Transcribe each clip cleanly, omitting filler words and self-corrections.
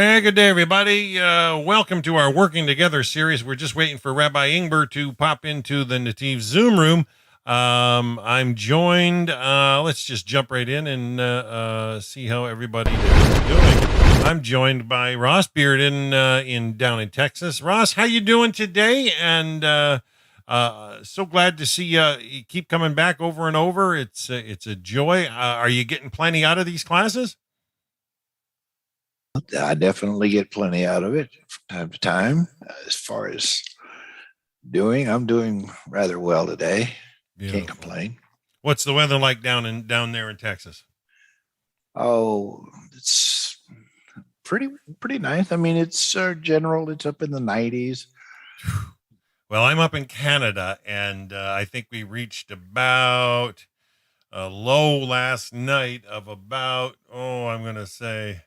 Hey, good day, everybody. Welcome to our Working Together series. We're just waiting for Rabbi Ingber to pop into the NETIV Zoom room. I'm joined. Let's just jump right in and see how everybody is doing. I'm joined by Ross Beard in down in Texas. Ross, how you doing today? And so glad to see you keep coming back over and over. It's a joy. Are you getting plenty out of these classes? I definitely get plenty out of it from time to time. As far as I'm doing rather well today. Beautiful. Can't complain. What's the weather like down there in Texas? Oh, it's pretty nice. I mean, it's general. It's up in the 90s. Well, I'm up in Canada, and I think we reached about a low last night of about, I'm going to say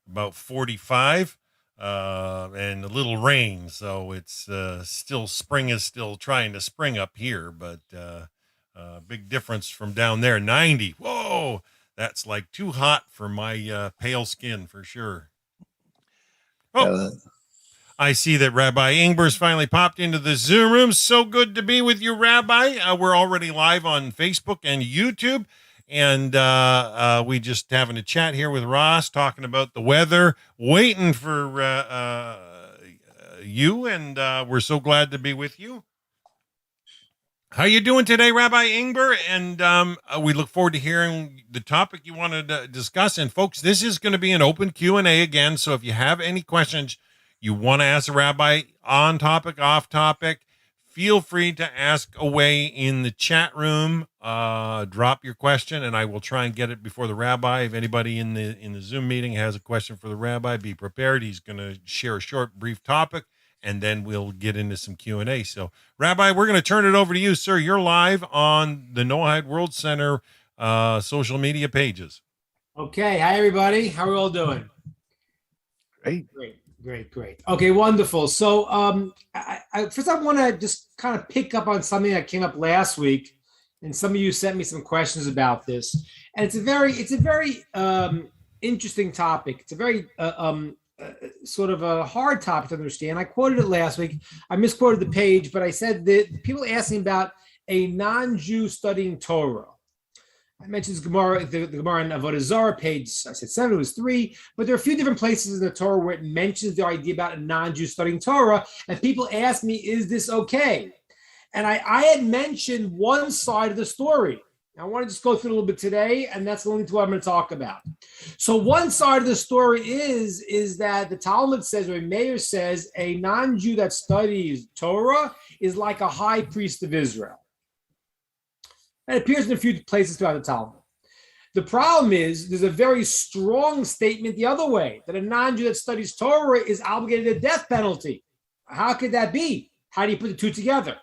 about 45 and a little rain. So it's still, spring is still trying to spring up here, but big difference from down there. 90. Whoa, that's like too hot for my pale skin for sure. Oh, I see that Rabbi Ingber's finally popped into the Zoom room. So good to be with you, Rabbi. We're already live on Facebook and YouTube. And we just having a chat here with Ross, talking about the weather, waiting for you. And we're so glad to be with you. How you doing today, Rabbi Ingber? And we look forward to hearing the topic you wanted to discuss. And folks, this is going to be an open Q&A again. So if you have any questions you want to ask the rabbi on topic, off topic, feel free to ask away in the chat room. Drop your question, and I will try and get it before the rabbi. If anybody in the Zoom meeting has a question for the rabbi, be prepared. He's going to share a short, brief topic, and then we'll get into some Q&A. So, Rabbi, we're going to turn it over to you, sir. You're live on the Noahide World Center social media pages. Okay. Hi, everybody. How are we all doing? Great. Great. Okay, wonderful. So first I want to just kind of pick up on something that came up last week, and some of you sent me some questions about this. And it's a very interesting topic. It's a very sort of a hard topic to understand. I quoted it last week. I misquoted the page, but I said that people asking about a non-Jew studying Torah. I mentioned Gemara, the Gemara in Avodah Zarah, page, I said 7, it was 3, but there are a few different places in the Torah where it mentions the idea about a non-Jew studying Torah, and people ask me, is this okay? And I had mentioned one side of the story. I want to just go through it a little bit today, and that's only to what I'm going to talk about. So one side of the story is that the Talmud says, or Meir says, a non-Jew that studies Torah is like a high priest of Israel. It appears in a few places throughout the Talmud. The problem is there's a very strong statement the other way, that a non-Jew that studies Torah is obligated to death penalty. How could that be? How do you put the two together?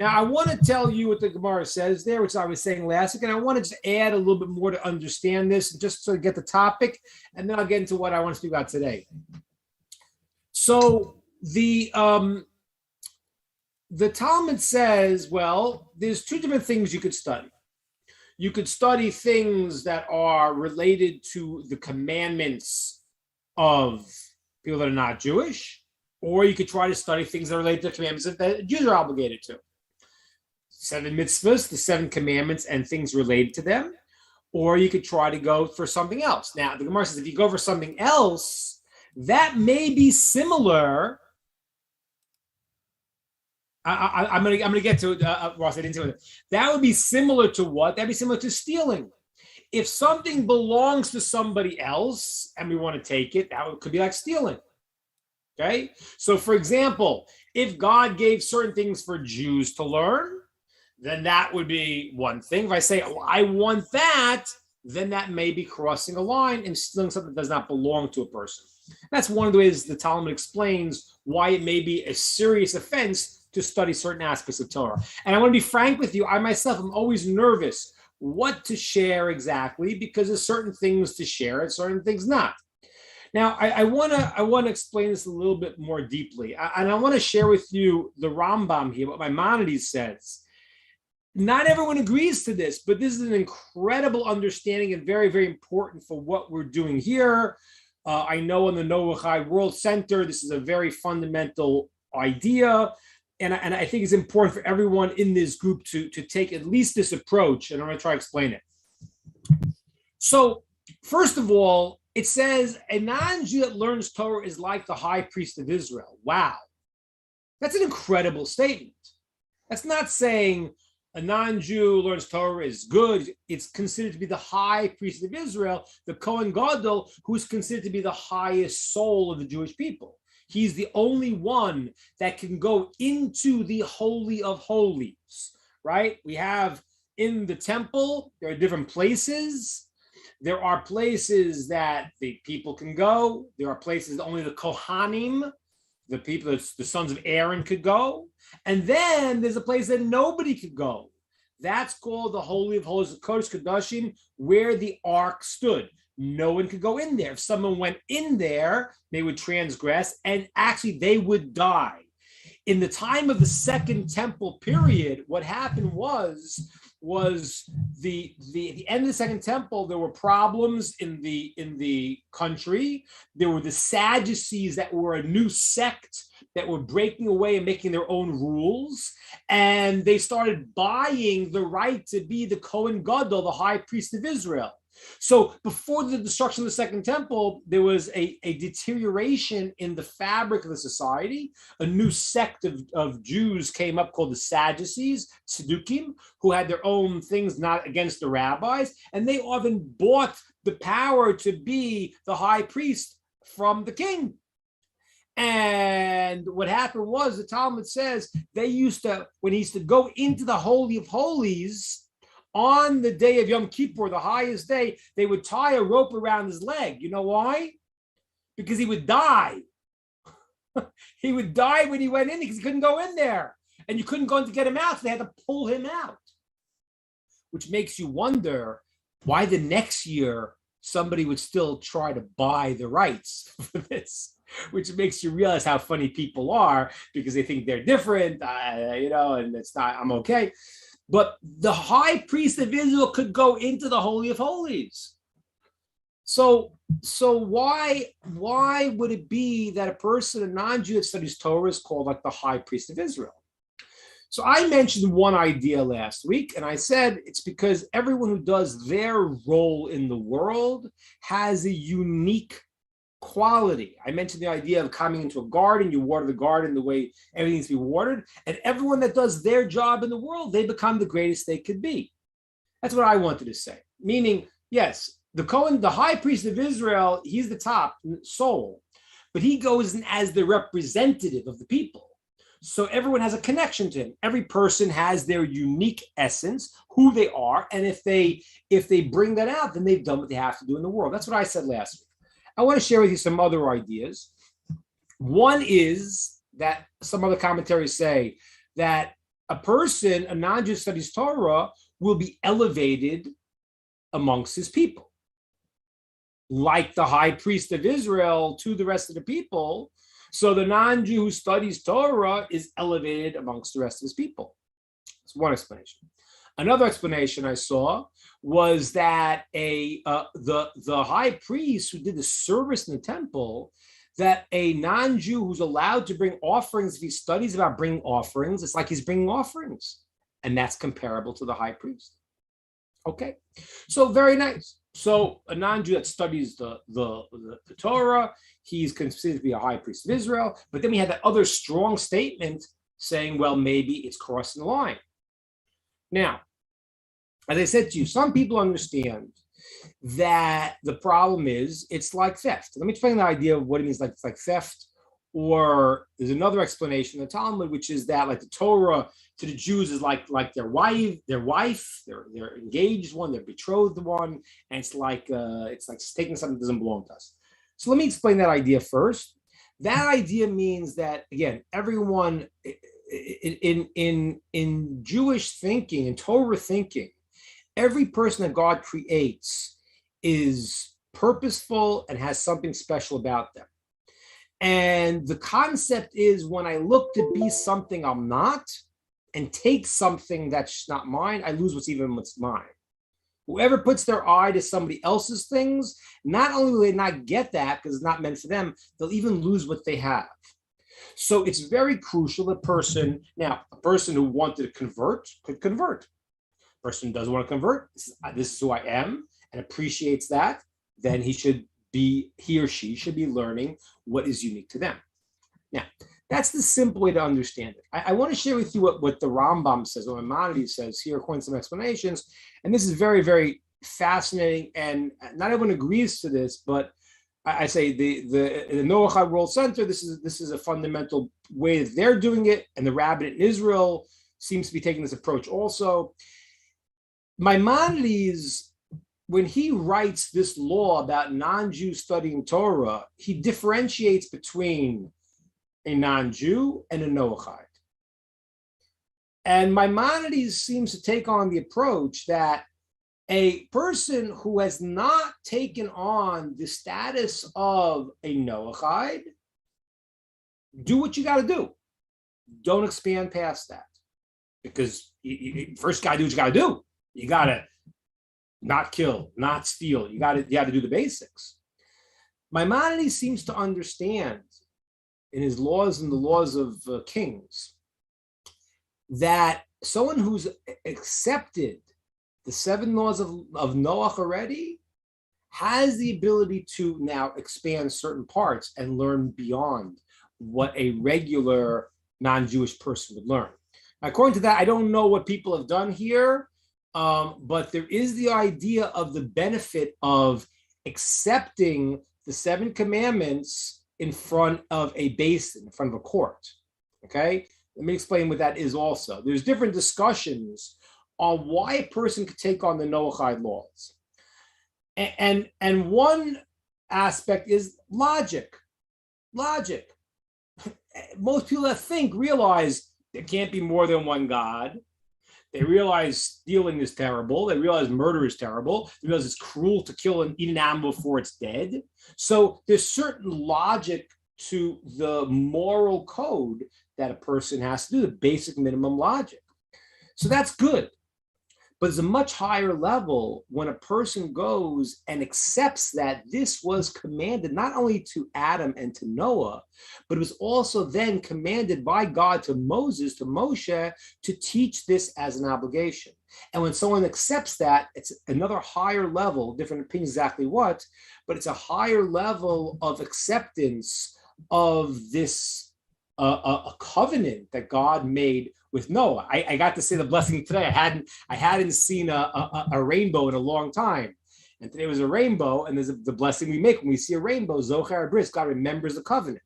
Now, I want to tell you what the Gemara says there, which I was saying last week, and I want to just add a little bit more to understand this, just to get the topic, and then I'll get into what I want to speak about today. So the Talmud says, well, there's two different things you could study. You could study things that are related to the commandments of people that are not Jewish, or you could try to study things that are related to the commandments that Jews are obligated to. 7 mitzvahs, the 7 commandments, and things related to them. Or you could try to go for something else. Now, the Gemara says if you go for something else, that may be similar. I'm gonna get to Ross. I didn't say it. That would be similar to what? That'd be similar to stealing. If something belongs to somebody else and we want to take it, could be like stealing. Okay. So, for example, if God gave certain things for Jews to learn, then that would be one thing. If I say, oh, I want that, then that may be crossing a line and stealing something that does not belong to a person. That's one of the ways the Talmud explains why it may be a serious offense to study certain aspects of Torah. And I want to be frank with you, I myself am always nervous what to share exactly, because there's certain things to share and certain things not. Now, I want to explain this a little bit more deeply. And I want to share with you the Rambam here, what Maimonides says. Not everyone agrees to this, but this is an incredible understanding and very, very important for what we're doing here. I know in the Noahide World Center, this is a very fundamental idea. And I think it's important for everyone in this group to take at least this approach. And I'm going to try to explain it. So, first of all, it says a non-Jew that learns Torah is like the high priest of Israel. Wow. That's an incredible statement. That's not saying a non-Jew learns Torah is good. It's considered to be the high priest of Israel, the Kohen Gadol, who's considered to be the highest soul of the Jewish people. He's the only one that can go into the Holy of Holies, right? We have in the temple, there are different places. There are places that the people can go. There are places that only the Kohanim, the people, the sons of Aaron could go. And then there's a place that nobody could go. That's called the Holy of Holies, the Kodesh Kodashim, where the ark stood. No one could go in there. If someone went in there, they would transgress, and actually they would die. In the time of the Second Temple period, what happened was the end of the Second Temple, there were problems in the country. There were the Sadducees that were a new sect that were breaking away and making their own rules. And they started buying the right to be the Kohen Gadol, the high priest of Israel. So before the destruction of the Second Temple, there was a deterioration in the fabric of the society. A new sect of Jews came up called the Sadducees, Tzdukim, who had their own things not against the rabbis, and they often bought the power to be the high priest from the king. And what happened was, the Talmud says, they used to, when he used to go into the Holy of Holies, on the day of Yom Kippur, the highest day, they would tie a rope around his leg. You know why? Because he would die. He would die when he went in because he couldn't go in there. And you couldn't go in to get him out, so they had to pull him out. Which makes you wonder why the next year somebody would still try to buy the rights for this. Which makes you realize how funny people are, because they think they're different, and it's not, I'm okay. But the high priest of Israel could go into the Holy of Holies. So why would it be that a person, a non-Jew that studies Torah, is called like the high priest of Israel? So I mentioned one idea last week, and I said it's because everyone who does their role in the world has a unique quality. I mentioned the idea of coming into a garden, you water the garden the way everything needs to be watered, and everyone that does their job in the world, they become the greatest they could be. That's what I wanted to say. Meaning, yes, the Kohen, the high priest of Israel, he's the top soul, but he goes in as the representative of the people. So everyone has a connection to him. Every person has their unique essence, who they are, and if they bring that out, then they've done what they have to do in the world. That's what I said last week. I want to share with you some other ideas. One is that some other commentaries say that a person, a non-Jew studies Torah, will be elevated amongst his people. Like the high priest of Israel to the rest of the people. So the non-Jew who studies Torah is elevated amongst the rest of his people. That's one explanation. Another explanation I saw was that the high priest who did the service in the temple, that a non-Jew who's allowed to bring offerings, if he studies about bringing offerings, it's like he's bringing offerings, and that's comparable to the high priest. Okay, so very nice. So a non-Jew that studies the Torah, he's considered to be a high priest of Israel. But then we had that other strong statement saying, well, maybe it's crossing the line. Now, as I said to you, some people understand that the problem is it's like theft. Let me explain the idea of what it means, like it's like theft. Or there's another explanation in the Talmud, which is that like the Torah to the Jews is like their wife, their engaged one, their betrothed one, and it's like taking something that doesn't belong to us. So let me explain that idea first. That idea means that, again, everyone in Jewish thinking, in Torah thinking, every person that God creates is purposeful and has something special about them. And the concept is when I look to be something I'm not and take something that's not mine, I lose what's mine. Whoever puts their eye to somebody else's things, not only will they not get that because it's not meant for them, they'll even lose what they have. So it's very crucial that a person who wanted to convert could convert. A person who doesn't want to convert, this is who I am, and appreciates that, then he or she should be learning what is unique to them. Now, that's the simple way to understand it. I want to share with you what the Rambam says, what Maimonides says here, according to some explanations. And this is very, very fascinating. And not everyone agrees to this, but I say the Noahide World Center, this is a fundamental way that they're doing it. And the rabbinate in Israel seems to be taking this approach also. Maimonides, when he writes this law about non-Jews studying Torah, he differentiates between a non-Jew and a Noahide. And Maimonides seems to take on the approach that a person who has not taken on the status of a Noahide, do what you got to do. Don't expand past that. Because you first got to do what you got to do. You got to not kill, not steal. You got to do the basics. Maimonides seems to understand in his laws and the laws of kings that someone who's accepted the 7 laws of Noah already has the ability to now expand certain parts and learn beyond what a regular non-Jewish person would learn. According to that, I don't know what people have done here, but there is the idea of the benefit of accepting the 7 commandments in front of a basin, in front of a court. Okay, let me explain what that is also. There's different discussions on why a person could take on the Noahide laws. And one aspect is logic. Logic. Most people that realize there can't be more than one God. They realize stealing is terrible. They realize murder is terrible. They realize it's cruel to kill and eat an animal before it's dead. So there's certain logic to the moral code that a person has to do, the basic minimum logic. So that's good. But it's a much higher level when a person goes and accepts that this was commanded not only to Adam and to Noah, but it was also then commanded by God to Moses, to Moshe, to teach this as an obligation. And when someone accepts that, it's another higher level, different opinions exactly what, but it's a higher level of acceptance of this a covenant that God made with Noah. I got to say the blessing today. I hadn't seen a rainbow in a long time, and today was a rainbow. And there's the blessing we make when we see a rainbow. Zochar Bris, God remembers the covenant.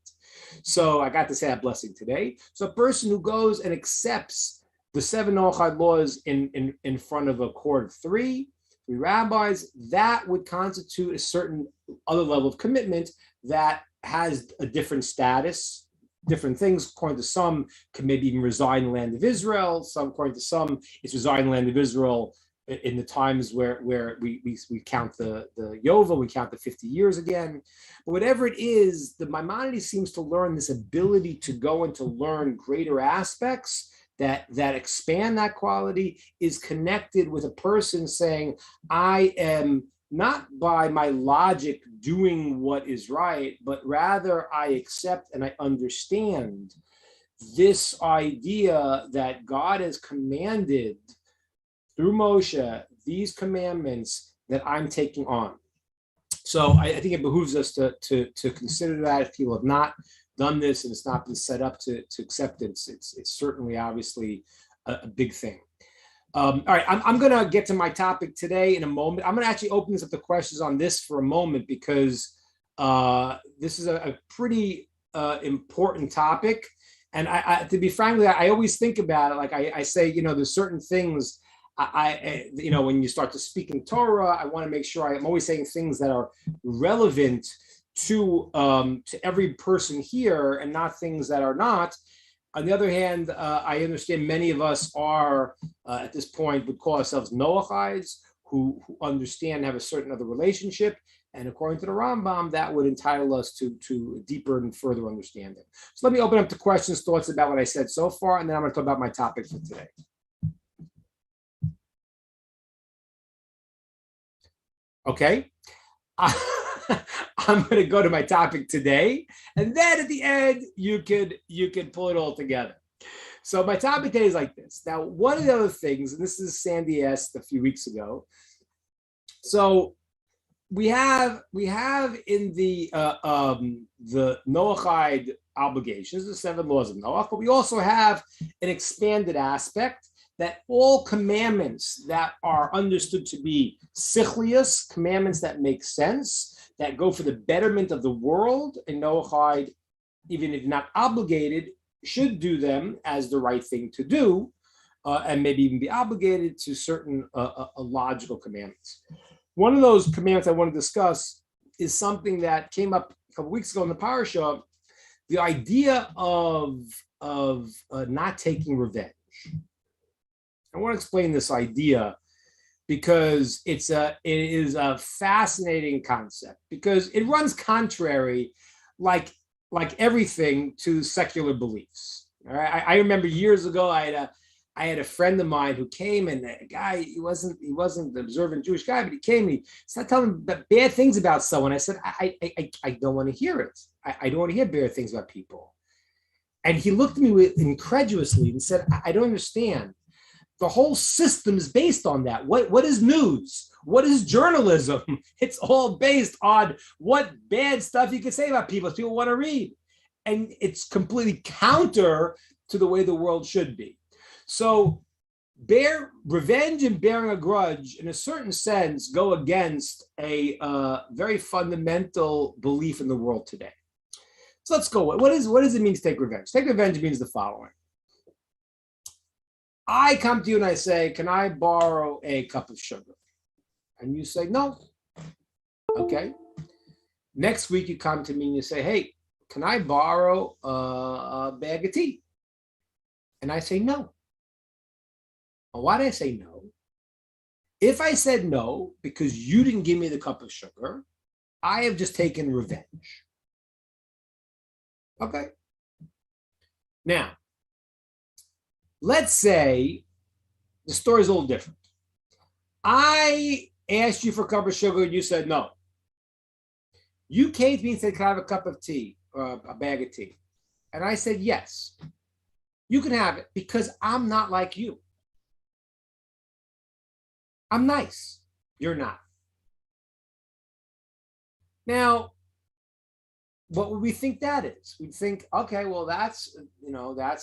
So I got to say that blessing today. So a person who goes and accepts the 7 Noahide laws in front of a court of 3 rabbis, that would constitute a certain other level of commitment that has a different status. Different things, according to some, can maybe even reside in the land of Israel. Some, according to some, it's reside in the land of Israel in the times where we count the Yovel, we count the 50 years again. But whatever it is, the Maimonides seems to learn this ability to go and to learn greater aspects that expand that quality is connected with a person saying, I am not by my logic doing what is right, but rather I accept and I understand this idea that God has commanded through Moshe, these commandments that I'm taking on. So I think it behooves us to consider that. If people have not done this and it's not been set up to accept it, it's certainly obviously a big thing. All right, I'm going to get to my topic today in a moment. I'm going to actually open this up to questions on this for a moment because this is a pretty important topic. And I to be frank, I always think about it. Like I say, there's certain things when you start to speak in Torah, I want to make sure I'm always saying things that are relevant to every person here and not things that are not. On the other hand, I understand many of us are, at this point, would call ourselves Noahides, who understand, have a certain other relationship. And according to the Rambam, that would entitle us to deeper and further understanding. So let me open up to questions, thoughts about what I said so far, and then I'm going to talk about my topic for today. Okay. I'm going to go to my topic today, and then at the end you could pull it all together. So my topic today is like this. Now, one of the other things, and this is Sandy asked a few weeks ago. So we have in the Noahide obligations, the 7 laws of Noah, but we also have an expanded aspect that all commandments that are understood to be sichlius, commandments that make sense, that go for the betterment of the world, and Noahide, even if not obligated, should do them as the right thing to do, and maybe even be obligated to certain logical commandments. One of those commandments I want to discuss is something that came up a couple weeks ago in the parasha, the idea of not taking revenge. I want to explain this idea because it is a fascinating concept, because it runs contrary, like everything, to secular beliefs. All right, I remember years ago I had a friend of mine who came, and a guy, he wasn't an observant Jewish guy, but he came and he started telling me bad things about someone. I said, I don't want to hear it. I don't want to hear bad things about people. And he looked at me incredulously and said, I don't understand. The whole system is based on that. What is news? What is journalism? It's all based on what bad stuff you can say about people want to read. And it's completely counter to the way the world should be. So revenge and bearing a grudge, in a certain sense, go against a very fundamental belief in the world today. So let's go. What does it mean to take revenge? Take revenge means the following. I come to you and I say, can I borrow a cup of sugar? And you say, no. Okay. Next week you come to me and you say, hey, can I borrow a bag of tea? And I say, no. Well, why did I say no? If I said no because you didn't give me the cup of sugar, I have just taken revenge. Okay. Now, let's say the story is a little different. I asked you for a cup of sugar and you said no. You came to me and said, can I have a cup of tea or a bag of tea? And I said, yes, you can have it, because I'm not like you. I'm nice. You're not. Now, what would we think that is? We'd think, okay, well, that's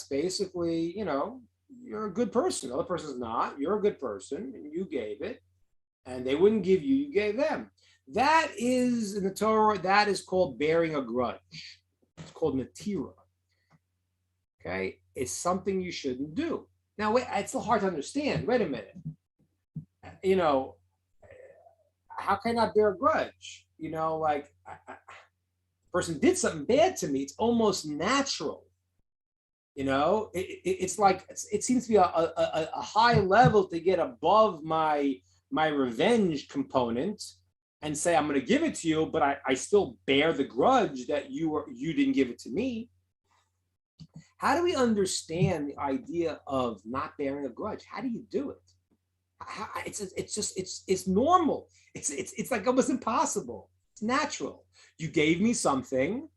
basically, you're a good person. The other person's not. You're a good person, and you gave it, and they wouldn't give you. You gave them. That is, in the Torah, that is called bearing a grudge. It's called NETIV. Okay? It's something you shouldn't do. Now, wait, it's still hard to understand. Wait a minute. How can I not bear a grudge? Person did something bad to me. It's almost natural. It's like, it seems to be a high level to get above my revenge component and say, I'm going to give it to you, but I still bear the grudge that you didn't give it to me. How do we understand the idea of not bearing a grudge? How do you do it? It's normal. It's like almost impossible. It's natural. You gave me something,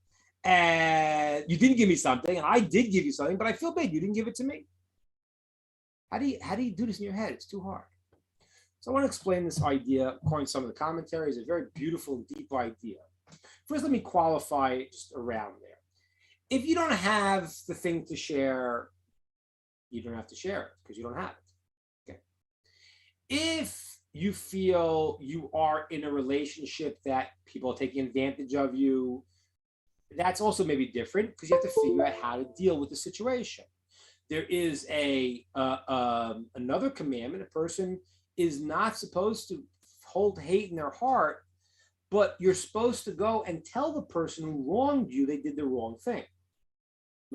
and you didn't give me something, and I did give you something, but I feel bad you didn't give it to me. How do you do this in your head? It's too hard. So I want to explain this idea according to some of the commentaries. A very beautiful and deep idea. First, let me qualify just around there. If you don't have the thing to share, you don't have to share it because you don't have it. Okay. If you feel you are in a relationship that people are taking advantage of you, that's also maybe different because you have to figure out how to deal with the situation. There is another commandment. A person is not supposed to hold hate in their heart, but you're supposed to go and tell the person who wronged you they did the wrong thing.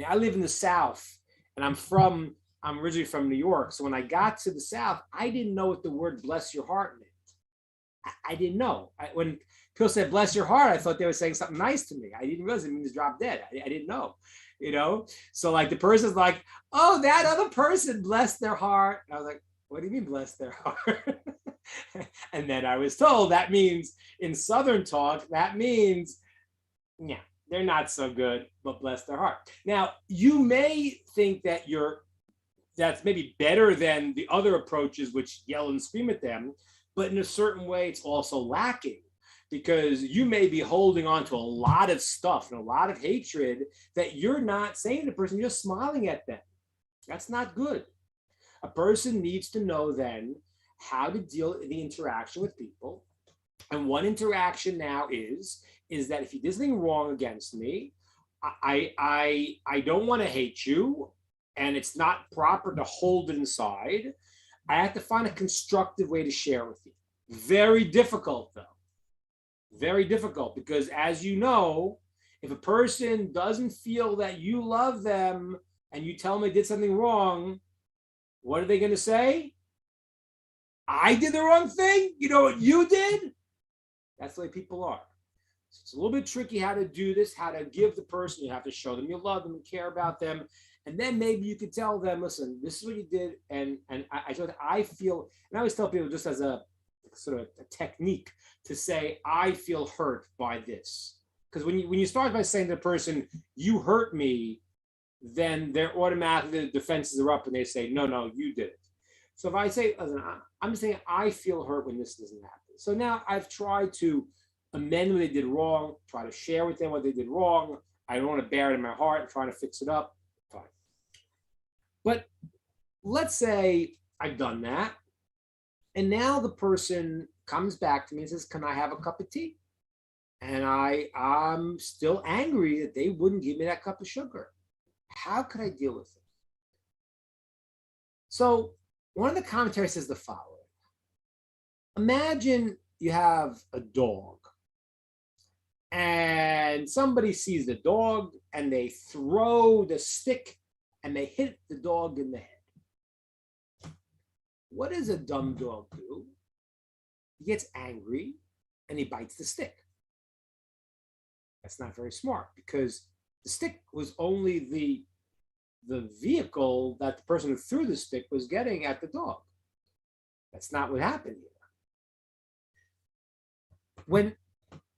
I live in the South, and I'm originally from New York. So when I got to the South, I didn't know what the word bless your heart meant. I didn't know. When people said bless your heart, I thought they were saying something nice to me. I didn't realize it means drop dead. I didn't know, So like the person's like, oh, that other person blessed their heart. And I was like, What do you mean, bless their heart? And then I was told that means in Southern talk, that means, yeah, they're not so good, but bless their heart. Now, you may think that that's maybe better than the other approaches which yell and scream at them, but in a certain way, it's also lacking because you may be holding on to a lot of stuff and a lot of hatred that you're not saying to the person, you're smiling at them. That's not good. A person needs to know then how to deal in the interaction with people. And one interaction now is that if he did something wrong against me, I don't want to hate you, and it's not proper to hold it inside. I have to find a constructive way to share with you. Very difficult, though. Very difficult, because as you know, if a person doesn't feel that you love them and you tell them they did something wrong, what are they going to say? I did the wrong thing? You know what you did? That's the way people are. So it's a little bit tricky how to do this, how to give the person, you have to show them you love them and care about them. And then maybe you could tell them, listen, this is what you did. And I feel, and I always tell people just as a sort of a technique to say, I feel hurt by this. Because when you start by saying to the person, you hurt me, then they're automatically, the defenses are up and they say, no, you did it. So if I say, listen, I'm just saying I feel hurt when this doesn't happen. So now I've tried to amend what they did wrong, try to share with them what they did wrong. I don't want to bear it in my heart and trying to fix it up. Fine. But let's say I've done that. And now the person comes back to me and says, can I have a cup of tea? And I'm still angry that they wouldn't give me that cup of sugar. How could I deal with it? So one of the commentaries says the following. Imagine you have a dog and somebody sees the dog and they throw the stick and they hit the dog in the head. What does a dumb dog do? He gets angry and he bites the stick. That's not very smart because the stick was only the vehicle that the person who threw the stick was getting at the dog. That's not what happened here. When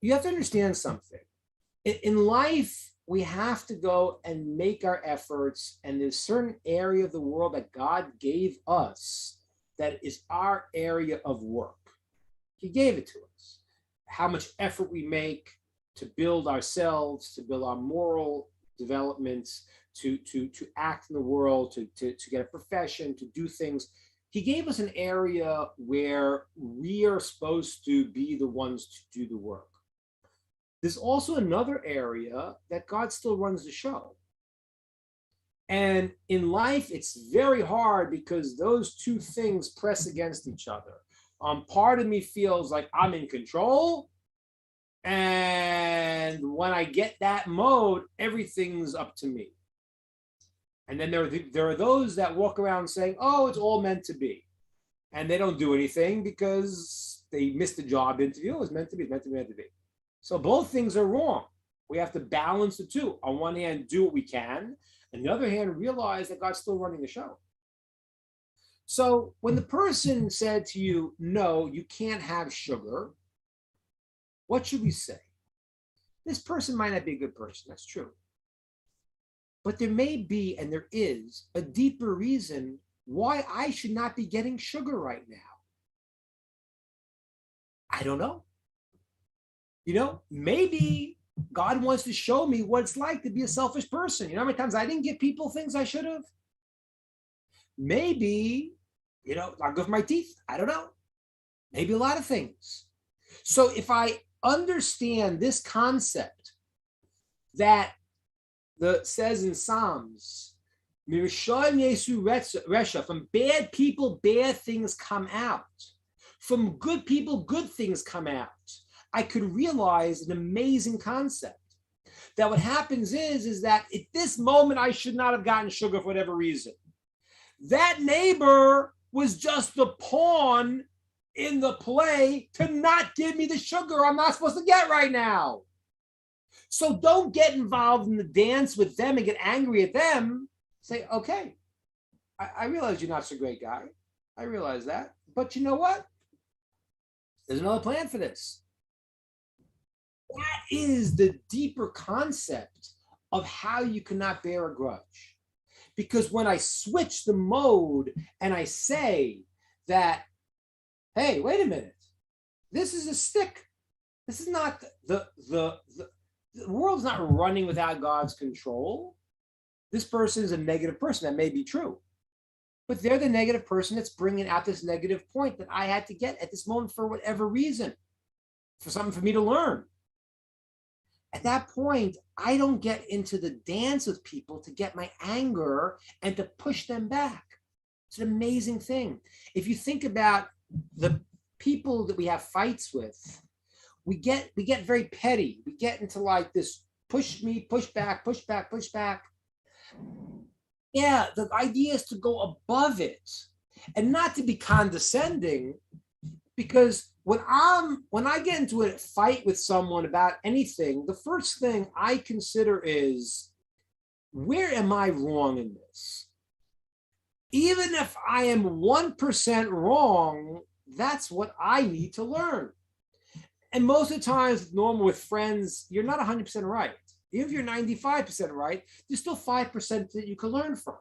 you have to understand something, in life, we have to go and make our efforts, and there's a certain area of the world that God gave us that is our area of work. He gave it to us. How much effort we make to build ourselves, to build our moral developments, to act in the world, to get a profession, to do things. He gave us an area where we are supposed to be the ones to do the work. There's also another area that God still runs the show. And in life, it's very hard because those two things press against each other. Part of me feels like I'm in control. And when I get that mode, everything's up to me. And then there are those that walk around saying, oh, it's all meant to be. And they don't do anything because they missed the job interview. It was meant to be, meant to be. So both things are wrong. We have to balance the two. On one hand, do what we can. On the other hand, realize that God's still running the show. So when the person said to you, no, you can't have sugar, what should we say? This person might not be a good person. That's true. But there may be, and there is, a deeper reason why I should not be getting sugar right now. I don't know. Maybe God wants to show me what it's like to be a selfish person. You know how many times I didn't give people things I should have? Maybe, I'll go for my teeth. I don't know. Maybe a lot of things. So if I understand this concept that says in Psalms, from bad people, bad things come out. From good people, good things come out. I could realize an amazing concept. That what happens is that at this moment, I should not have gotten sugar for whatever reason. That neighbor was just the pawn in the play to not give me the sugar I'm not supposed to get right now. So don't get involved in the dance with them and get angry at them. Say, okay, I realize you're not such a great guy. I realize that. But you know what? There's another plan for this. That is the deeper concept of how you cannot bear a grudge. Because when I switch the mode and I say that, hey, wait a minute, this is a stick. This is not the world's not running without God's control. This person is a negative person. That may be true. But they're the negative person that's bringing out this negative point that I had to get at this moment for whatever reason, for something for me to learn. At that point, I don't get into the dance with people to get my anger and to push them back. It's an amazing thing. If you think about the people that we have fights with, we get very petty. We get into like this push me, push back, push back, push back. Yeah, the idea is to go above it and not to be condescending, because when I get into a fight with someone about anything, the first thing I consider is, where am I wrong in this? Even if I am 1% wrong, that's what I need to learn. And most of the times, it's normal with friends, you're not 100% right. Even if you're 95% right, there's still 5% that you can learn from.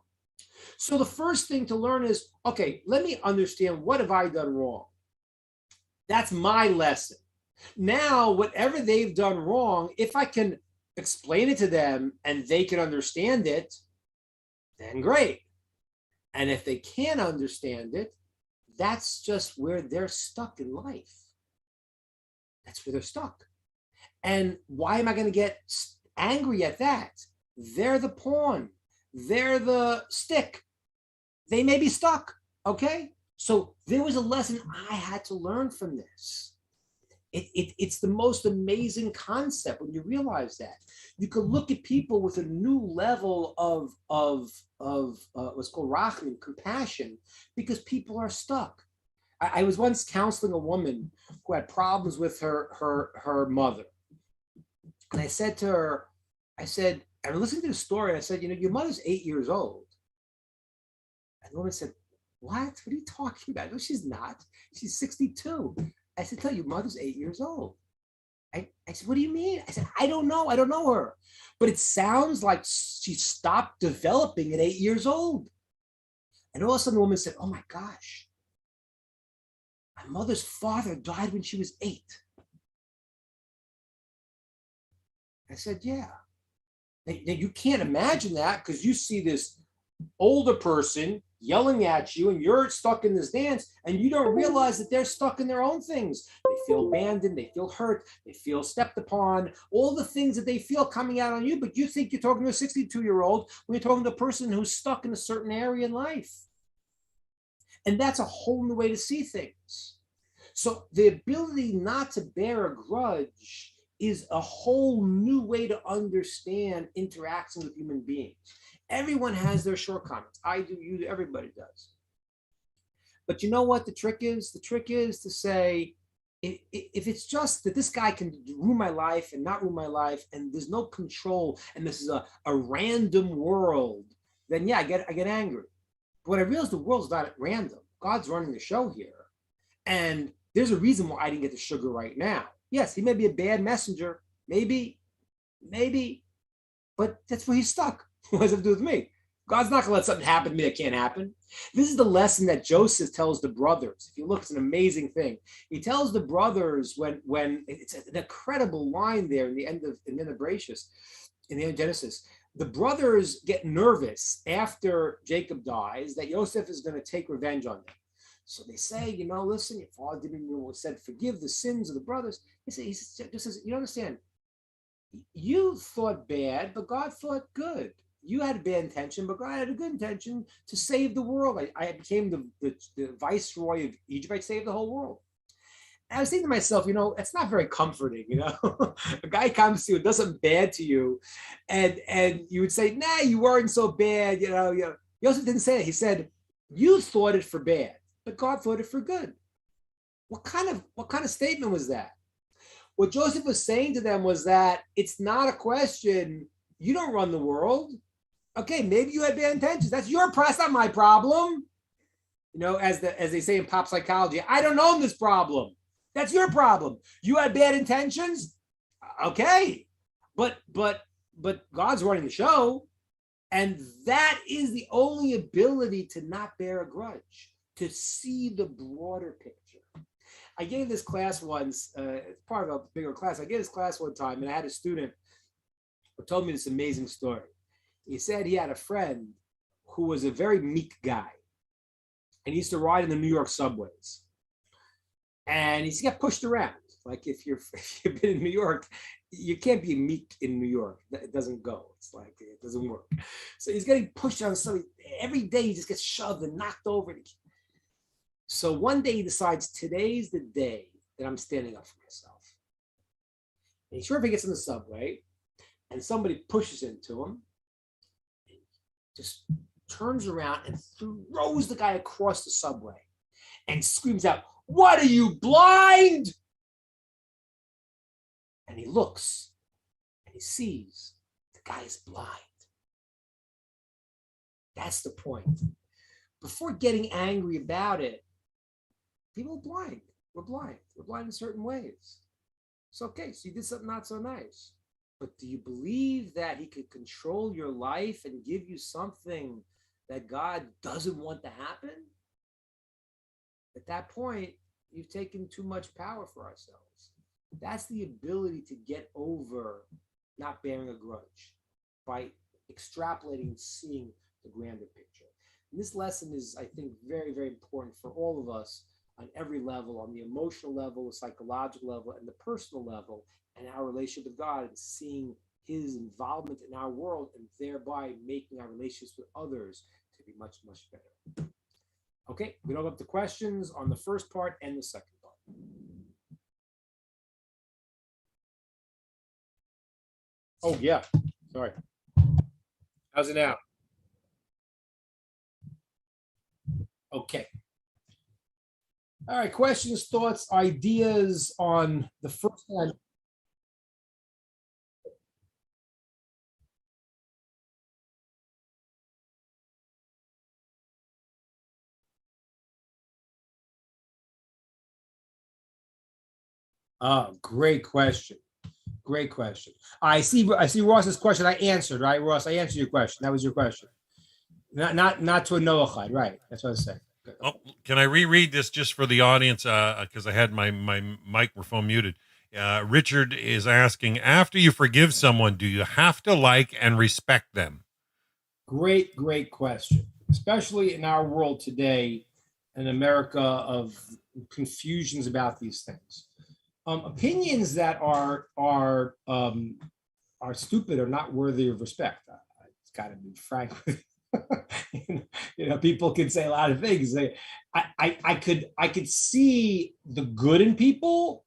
So the first thing to learn is, okay, let me understand, what have I done wrong? That's my lesson. Now, whatever they've done wrong, if I can explain it to them and they can understand it, then great. And if they can't understand it, that's just where they're stuck in life. That's where they're stuck. And why am I going to get angry at that? They're the pawn. They're the stick. They may be stuck, okay? So there was a lesson I had to learn from this. It's the most amazing concept when you realize that. You can look at people with a new level of what's called rachman, compassion, because people are stuck. I was once counseling a woman who had problems with her mother. And I said to her, I listened to the story, and I said, your mother's 8 years old. And the woman said, what are you talking about? No, she's not. She's 62. I said, tell your mother's 8 years old. I said, what do you mean? I said, I don't know her. But it sounds like she stopped developing at 8 years old. And all of a sudden the woman said, oh my gosh, my mother's father died when she was 8. I said, yeah. Now, you can't imagine that, because you see this older person yelling at you and you're stuck in this dance, and you don't realize that they're stuck in their own things. They feel abandoned, they feel hurt, they feel stepped upon, all the things that they feel coming out on you, but you think you're talking to a 62-year-old when you're talking to a person who's stuck in a certain area in life. And that's a whole new way to see things. So the ability not to bear a grudge is a whole new way to understand interaction with human beings. Everyone has their shortcomings. I do, you do, everybody does. But you know what the trick is? The trick is to say, if it's just that this guy can ruin my life and not ruin my life, and there's no control, and this is a random world, then yeah, I get angry. But when I realize the world's not at random, God's running the show here. And there's a reason why I didn't get the sugar right now. Yes, he may be a bad messenger, maybe, but that's where he's stuck. What does it have to do with me? God's not going to let something happen to me that can't happen. This is the lesson that Joseph tells the brothers. If you look, it's an amazing thing. He tells the brothers when it's an incredible line there in the end of Bereshit, in the end of Genesis. The brothers get nervous after Jacob dies that Joseph is going to take revenge on them. So they say, listen, your father didn't said forgive the sins of the brothers. He says, you understand, you thought bad, but God thought good. You had a bad intention, but God had a good intention to save the world. I became the viceroy of Egypt. I saved the whole world. And I was thinking to myself, it's not very comforting, A guy comes to you and does something bad to you, and you would say, nah, you weren't so bad, Joseph didn't say that. He said, you thought it for bad, but God thought it for good. What kind of statement was that? What Joseph was saying to them was that it's not a question, you don't run the world. Okay, maybe you had bad intentions. That's your problem, not my problem. as they say in pop psychology, I don't own this problem. That's your problem. You had bad intentions. Okay. But God's running the show. And that is the only ability to not bear a grudge, to see the broader picture. I gave this class once, it's part of a bigger class. I gave this class one time, and I had a student who told me this amazing story. He said he had a friend who was a very meek guy, and he used to ride in the New York subways. And he used to get pushed around. Like if you've been in New York, you can't be meek in New York. It doesn't go. It's like, it doesn't work. So he's getting pushed on something. Every day he just gets shoved and knocked over. So one day he decides, today's the day that I'm standing up for myself. And sure, if he gets in the subway and somebody pushes into him, he just turns around and throws the guy across the subway and screams out, "What, are you blind?" And he looks and he sees the guy is blind. That's the point. Before getting angry about it, people are blind. We're blind. We're blind in certain ways. It's okay. So you did something not so nice. But do you believe that he could control your life and give you something that God doesn't want to happen? At that point, you've taken too much power for ourselves. That's the ability to get over not bearing a grudge by extrapolating and seeing the grander picture. And this lesson is, I think, very, very important for all of us on every level, on the emotional level, the psychological level, and the personal level, and our relationship with God, and seeing his involvement in our world, and thereby making our relationships with others to be much, much better. Okay, we don't have the questions on the first part and the second part. Oh, yeah. Sorry. How's it now? Okay. All right. Questions, thoughts, ideas on the first one. Oh, great question. Great question. I see Ross's question. I answered, right, Ross? I answered your question. That was your question. Not to a Noahide, right? That's what I was saying. Oh, can I reread this just for the audience? Because I had my microphone muted. Richard is asking, after you forgive someone, do you have to like and respect them? Great question. Especially in our world today, in America, of confusions about these things. Opinions that are stupid are not worthy of respect. It's got to be frank. People can say a lot of things. I could see the good in people.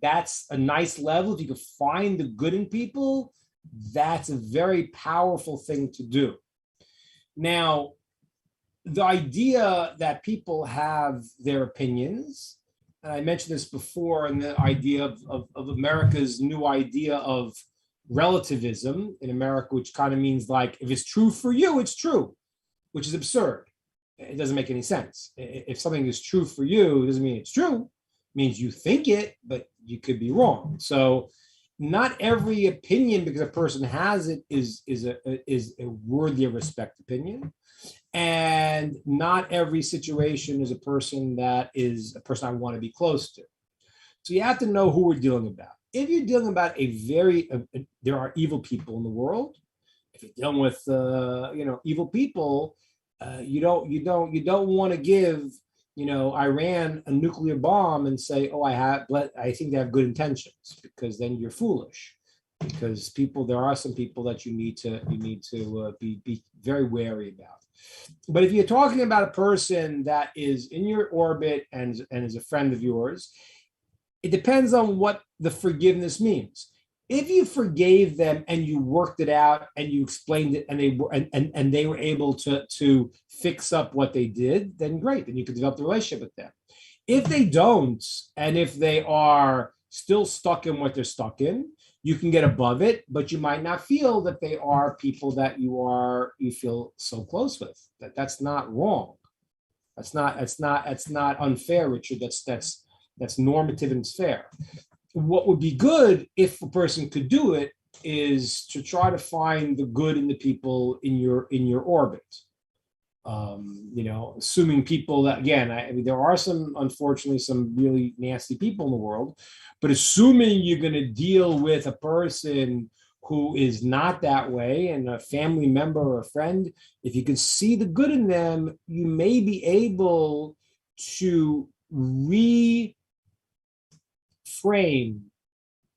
That's a nice level. If you could find the good in people, that's a very powerful thing to do. Now, the idea that people have their opinions, and I mentioned this before, and the idea of America's new idea of relativism in America, which kind of means like, if it's true for you, it's true, which is absurd. It doesn't make any sense. If something is true for you, it doesn't mean it's true. It means you think it, but you could be wrong. So not every opinion, because a person has it, is a worthy of respect opinion. And not every situation is a person that is a person I want to be close to. So you have to know who we're dealing about. If you're dealing about there are evil people in the world. If you're dealing with evil people, you don't want to give Iran a nuclear bomb and say, oh, I think they have good intentions, because then you're foolish. Because there are some people that you need to be very wary about. But if you're talking about a person that is in your orbit and is a friend of yours, it depends on what the forgiveness means. If you forgave them and you worked it out and you explained it, and they were able to fix up what they did, then great. Then you could develop the relationship with them. If they don't, and if they are still stuck in what they're stuck in, you can get above it, but you might not feel that they are people that you feel so close with. That's not wrong. That's not unfair, Richard. That's normative and it's fair. What would be good if a person could do it is to try to find the good in the people in your orbit. Assuming people that, again, I mean, there are unfortunately, some really nasty people in the world, but assuming you're going to deal with a person who is not that way, and a family member or a friend, if you can see the good in them, you may be able to reframe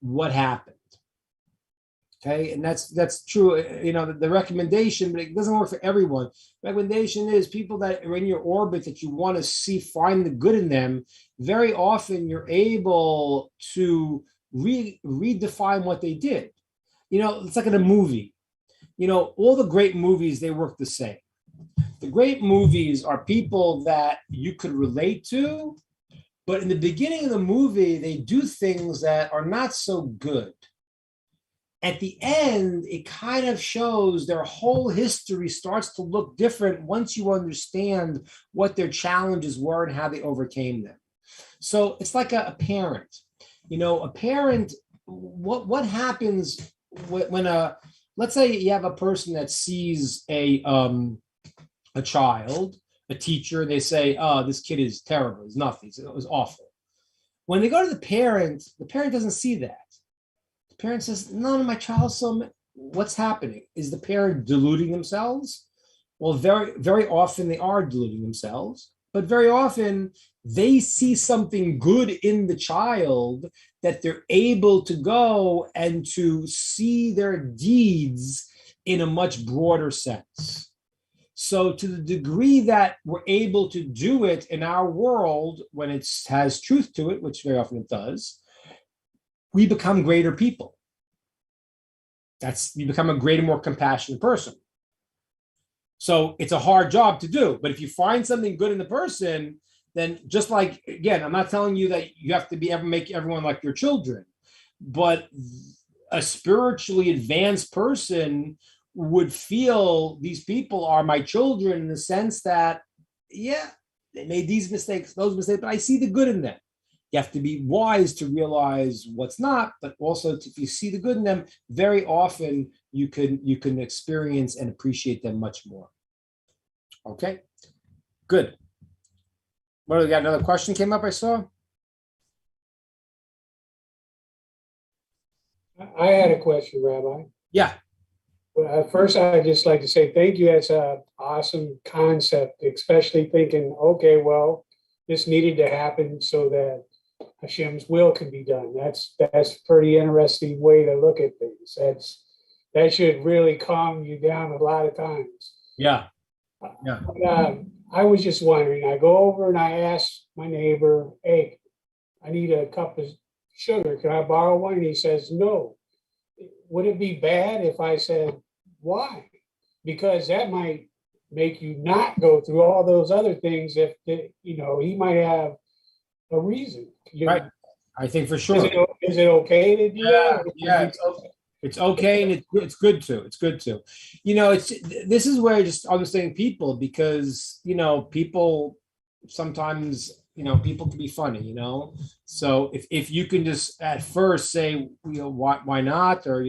what happened. Okay, and that's true. The recommendation, but it doesn't work for everyone. Recommendation is people that are in your orbit that you want to see, find the good in them. Very often, you're able to redefine what they did. It's like in a movie. All the great movies, they work the same. The great movies are people that you could relate to, but in the beginning of the movie, they do things that are not so good. At the end, it kind of shows their whole history starts to look different once you understand what their challenges were and how they overcame them. So it's like a parent. A parent, what happens when let's say you have a person that sees a child, a teacher, they say, oh, this kid is terrible, it's nothing, it was awful. When they go to the parent doesn't see that. The parent says, no, my child's so, what's happening? Is the parent deluding themselves? Well, very, very often they are deluding themselves, but very often they see something good in the child that they're able to go and to see their deeds in a much broader sense. So to the degree that we're able to do it in our world, when it has truth to it, which very often it does, we become greater people. You become a greater, more compassionate person. So it's a hard job to do, but if you find something good in the person, then just like, again, I'm not telling you that you have to make everyone like your children, but a spiritually advanced person would feel these people are my children in the sense that, yeah, they made these mistakes, those mistakes, but I see the good in them. You have to be wise to realize what's not, but also if you see the good in them, very often you can experience and appreciate them much more. Okay, good. What, we got another question came up, I saw? I had a question, Rabbi. Yeah. Well, first, I'd just like to say thank you. That's an awesome concept, especially thinking, okay, well, this needed to happen so that Hashem's will can be done. That's a pretty interesting way to look at things. That should really calm you down a lot of times. Yeah. But, I was just wondering, I go over and I ask my neighbor, hey, I need a cup of sugar. Can I borrow one? And he says, no. Would it be bad if I said, why? Because that might make you not go through all those other things if, he might have a reason. Right. I think for sure. Is it okay to do that? Yeah, it's okay, and it's good to. It's good to. This is where I just understanding people, because people sometimes people can be funny. So if you can just at first say why not, or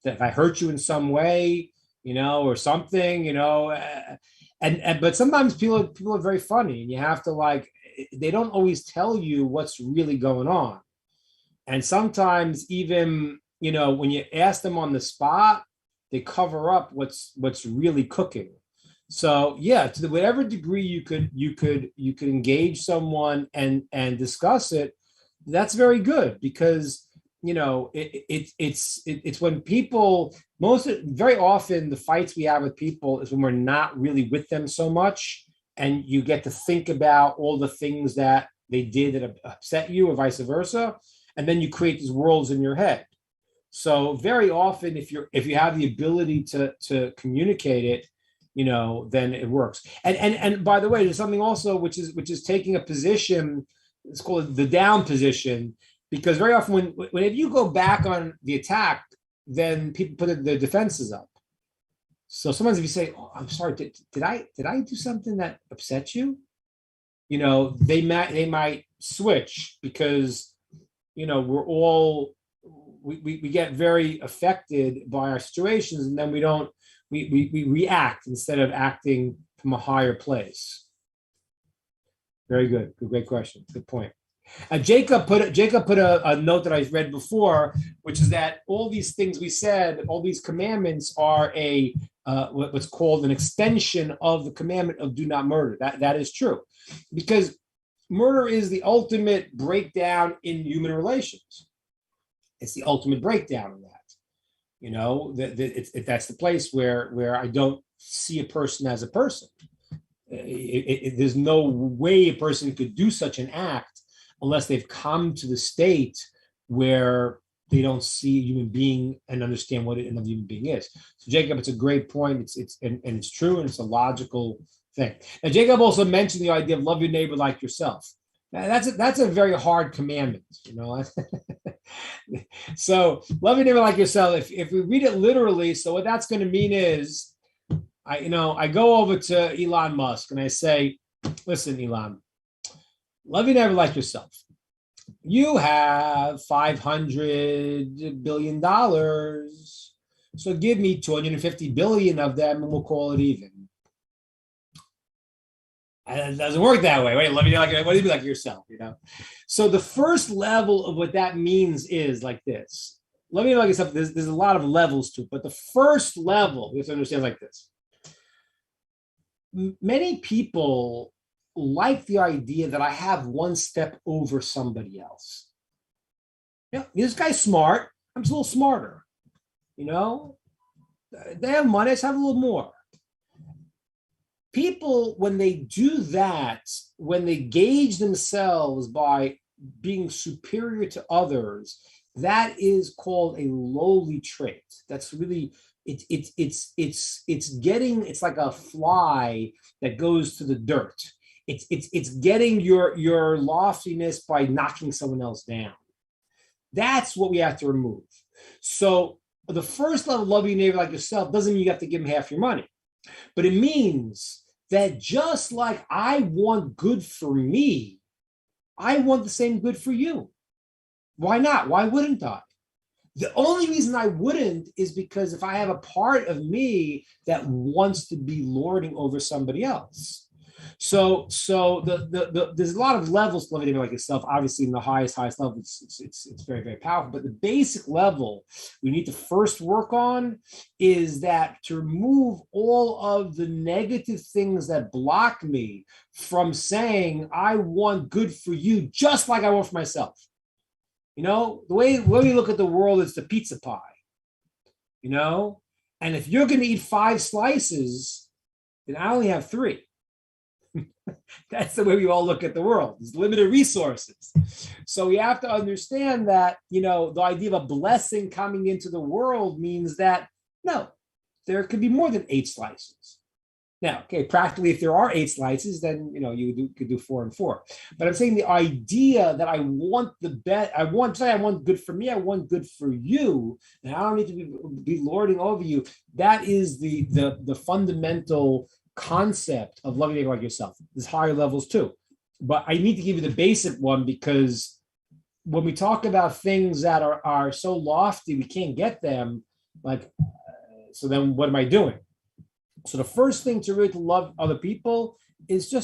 that if I hurt you in some way, or something, and but sometimes people are very funny, and you have to they don't always tell you what's really going on, and sometimes even when you ask them on the spot, they cover up what's really cooking. So yeah, to whatever degree you could engage someone and discuss it, that's very good, because it's when people very often the fights we have with people is when we're not really with them so much, and you get to think about all the things that they did that upset you, or vice versa, and then you create these worlds in your head. So very often, if you have the ability to communicate it, then it works. And by the way, there's something also which is taking a position. It's called the down position, because very often whenever you go back on the attack, then people put their defenses up. So sometimes if you say, "Oh, I'm sorry, did I do something that upset you?" they might switch because, we're all, we get very affected by our situations, and then we react instead of acting from a higher place. Very good. Great question. Good point. Jacob put a note that I read before, which is that all these things we said, all these commandments are what's called an extension of the commandment of do not murder. That is true, because murder is the ultimate breakdown in human relations. It's the ultimate breakdown of that. That's the place where I don't see a person as a person. There's no way a person could do such an act unless they've come to the state where they don't see a human being and understand what another human being is. So Jacob, it's a great point. It's true, and it's a logical thing. Now Jacob also mentioned the idea of love your neighbor like yourself. Now, that's a very hard commandment, So love your neighbor like yourself. If we read it literally, so what that's going to mean is, I go over to Elon Musk and I say, listen, Elon, love your neighbor like yourself. You have $500 billion. So give me 250 billion of them and we'll call it even. And it doesn't work that way, right? Love you like, what do you be like yourself, So the first level of what that means is like this. Love you like yourself, there's a lot of levels to it, but the first level, you have to understand like this. Many people like the idea that I have one step over somebody else. This guy's smart. I'm just a little smarter. They have money. I just have a little more. People, when they do that, when they gauge themselves by being superior to others, that is called a lowly trait. That's really it's like a fly that goes to the dirt. It's getting your loftiness by knocking someone else down. That's what we have to remove. So the first level, love your neighbor like yourself, doesn't mean you have to give them half your money, but it means that just like I want good for me, I want the same good for you. Why not? Why wouldn't I? The only reason I wouldn't is because if I have a part of me that wants to be lording over somebody else. So there's a lot of levels to loving like yourself. Obviously, in the highest level, it's very, very powerful. But the basic level we need to first work on is that to remove all of the negative things that block me from saying I want good for you just like I want for myself. The way we look at the world is the pizza pie, and if you're going to eat 5 slices, then I only have 3. That's the way we all look at the world. There's limited resources. So we have to understand that, the idea of a blessing coming into the world means that, no, there could be more than 8 slices. Now, okay, practically, if there are 8 slices, then, you could do 4 and 4. But I'm saying the idea that I want the best, I want good for me, I want good for you, and I don't need to be lording over you. That is the fundamental concept of loving neighbor like yourself. There's higher levels too, but I need to give you the basic one because when we talk about things that are so lofty we can't get them, so then what am I doing? So the first thing to really love other people is to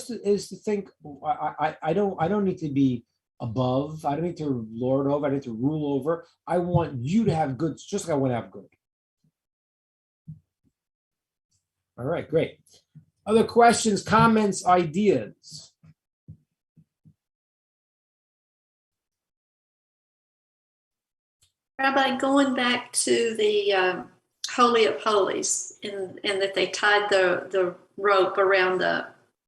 think I don't need to be above. I don't need to lord over. I don't need to rule over. I want you to have good just like I want to have good. All right, great. Other questions, comments, ideas? Rabbi, going back to the Holy of Holies, and that they tied the rope around the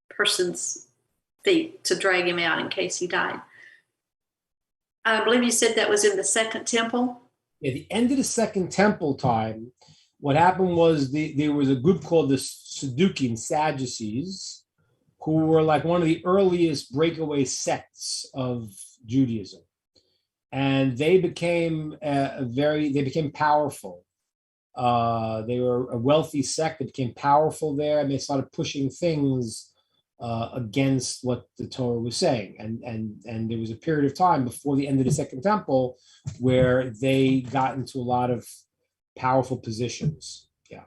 person's feet to drag him out in case he died. I believe you said that was in the Second Temple? Yeah, the end of the Second Temple time, what happened was there was a group called the Sadducees, who were like one of the earliest breakaway sects of Judaism. And they became powerful. They were a wealthy sect that became powerful there, and they started pushing things against what the Torah was saying. And there was a period of time before the end of the Second Temple where they got into a lot of powerful positions. Yeah.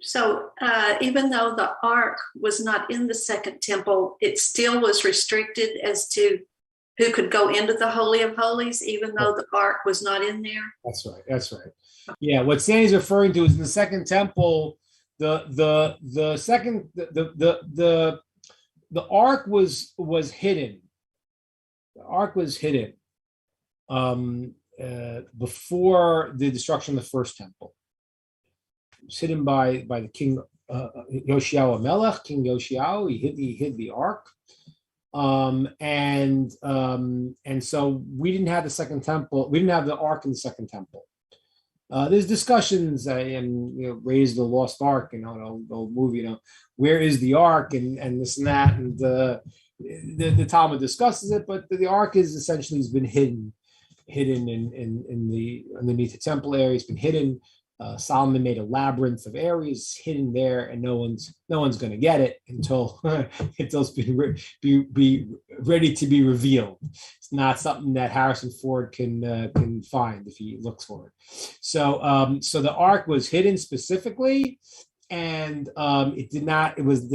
So even though the ark was not in the Second Temple, it still was restricted as to who could go into the Holy of Holies, even though the ark was not in there. That's right. That's right. Yeah. What Sandy's referring to is in the Second Temple, the ark was hidden. The ark was hidden before the destruction of the First Temple. It was hidden by the king Yoshiao Melech, King Yoshiao. He hid the ark. And so we didn't have the Second Temple. We didn't have the Ark in the Second Temple. There's discussions and raise the lost Ark, the old movie, where is the Ark and this and that, and the Talmud discusses it, but the Ark is essentially has been hidden in the underneath the temple area. It's been hidden. Solomon made a labyrinth of areas hidden there, and no one's going to get it until it's be ready to be revealed. It's not something that Harrison Ford can find if he looks for it. So the ark was hidden specifically, and it was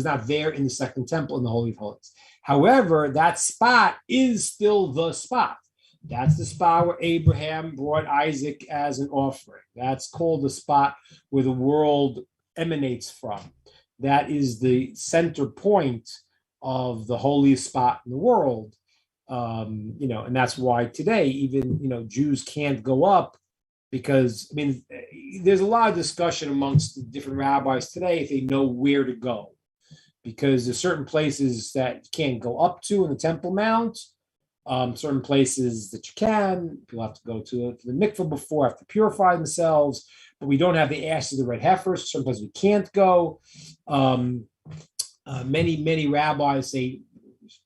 not there in the Second Temple in the Holy of Holies. However, that spot is still the spot. That's the spot where Abraham brought Isaac as an offering. That's called the spot where the world emanates from. That is the center point of the holiest spot in the world. And that's why today, even, Jews can't go up because, there's a lot of discussion amongst the different rabbis today if they know where to go, because there's certain places that you can't go up to in the Temple Mount. Certain places that you can. People have to go to the mikveh before, have to purify themselves, but we don't have the ashes of the red heifers. Certain places we can't go. Many rabbis say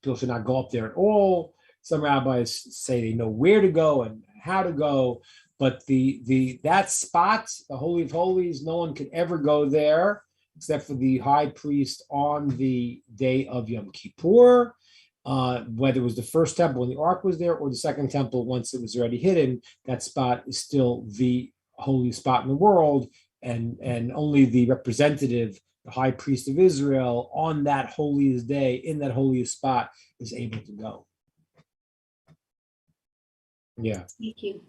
people should not go up there at all. Some rabbis say they know where to go and how to go, but that spot, the Holy of Holies, no one could ever go there except for the high priest on the day of Yom Kippur. Whether it was the first temple when the ark was there or the second temple once it was already hidden, that spot is still the holy spot in the world, and only the representative, the high priest of Israel, on that holiest day in that holiest spot is able to go. Yeah. Thank you.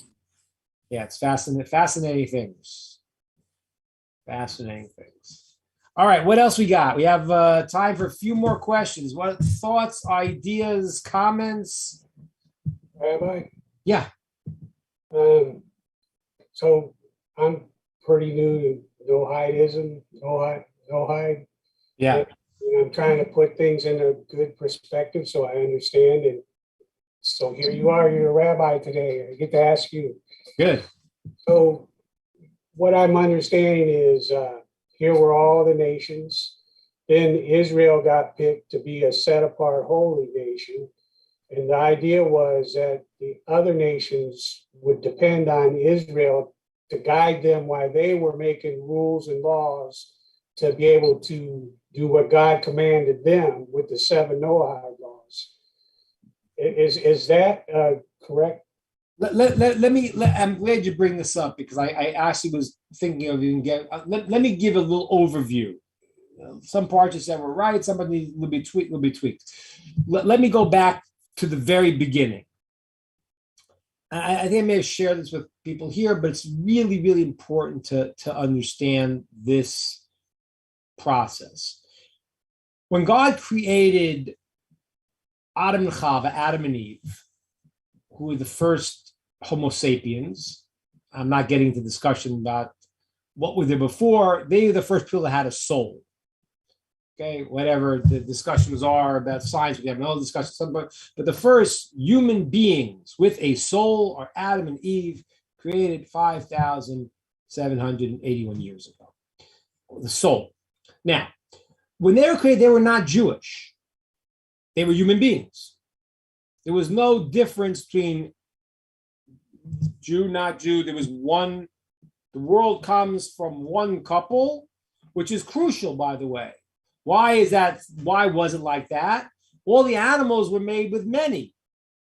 Yeah, it's fascinating things. Fascinating things. All right, what else we got? We have time for a few more questions. What thoughts, ideas, comments? Rabbi? Yeah. So I'm pretty new to Noahidism, Noahide. Yeah. And I'm trying to put things in a good perspective so I understand. And so here you are, you're a rabbi today. I get to ask you. Good. So what I'm understanding is here were all the nations. Then Israel got picked to be a set apart holy nation. And the idea was that the other nations would depend on Israel to guide them while they were making rules and laws to be able to do what God commanded them with the 7 Noahide laws. Is that correct? I'm glad you bring this up because I actually was thinking of even let me give a little overview. Some parts you said were right, some of these will be tweaked. Let me go back to the very beginning. I think I may have shared this with people here, but it's really, really important to understand this process. When God created Adam and Chava, Adam and Eve, who were the first Homo sapiens. I'm not getting into discussion about what were there before. They were the first people that had a soul. Okay, whatever the discussions are about science, we have no discussion. But the first human beings with a soul are Adam and Eve, created 5,781 years ago. The soul. Now, when they were created, they were not Jewish. They were human beings. There was no difference between Jew, not Jew. There was one. The world comes from one couple, which is crucial, by the way. Why is that? Why was it like that? All the animals were made with many.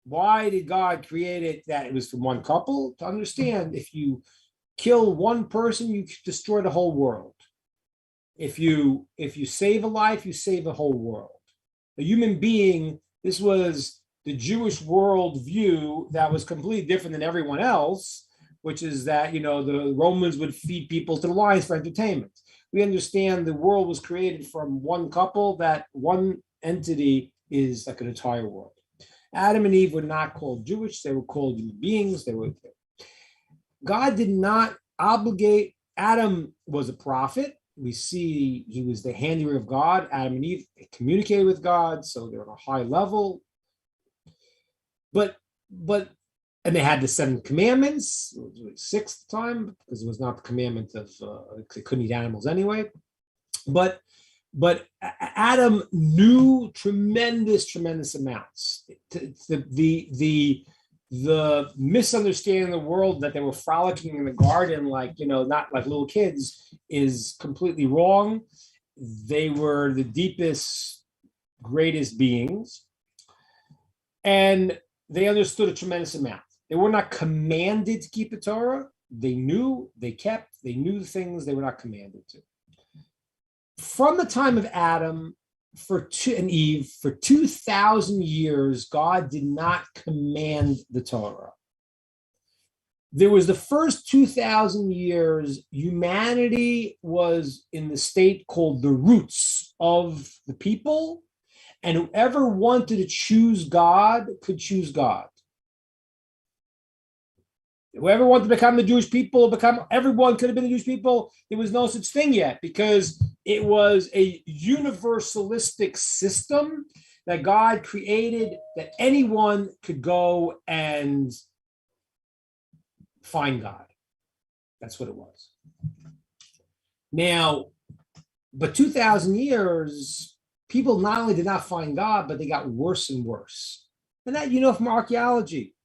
Why did God create it that it was from one couple? To understand, if you kill one person, you destroy the whole world. If you save a life, you save a whole world. A human being, this was the Jewish world view that was completely different than everyone else, which is that, the Romans would feed people to the lions for entertainment. We understand the world was created from one couple, that one entity is like an entire world. Adam and Eve were not called Jewish, they were called human beings. God did not obligate. Adam was a prophet. We see he was the handiwork of God. Adam and Eve communicated with God, so they're on a high level. But and they had the 7 commandments, 6th time, because it was not the commandment of they couldn't eat animals anyway. But Adam knew tremendous amounts. The misunderstanding of the world that they were frolicking in the garden not like little kids is completely wrong. They were the deepest, greatest beings, and they understood a tremendous amount. They were not commanded to keep the Torah. They knew, they knew the things they were not commanded to. From the time of Adam and Eve, for 2,000 years, God did not command the Torah. There was the first 2,000 years, humanity was in the state called the roots of the people, and whoever wanted to choose God could choose God. Whoever wanted to become the Jewish people, everyone could have been the Jewish people. There was no such thing yet, because it was a universalistic system that God created, that anyone could go and find God. That's what it was. Now, but 2,000 years, people not only did not find God, but they got worse and worse. And that, from archaeology.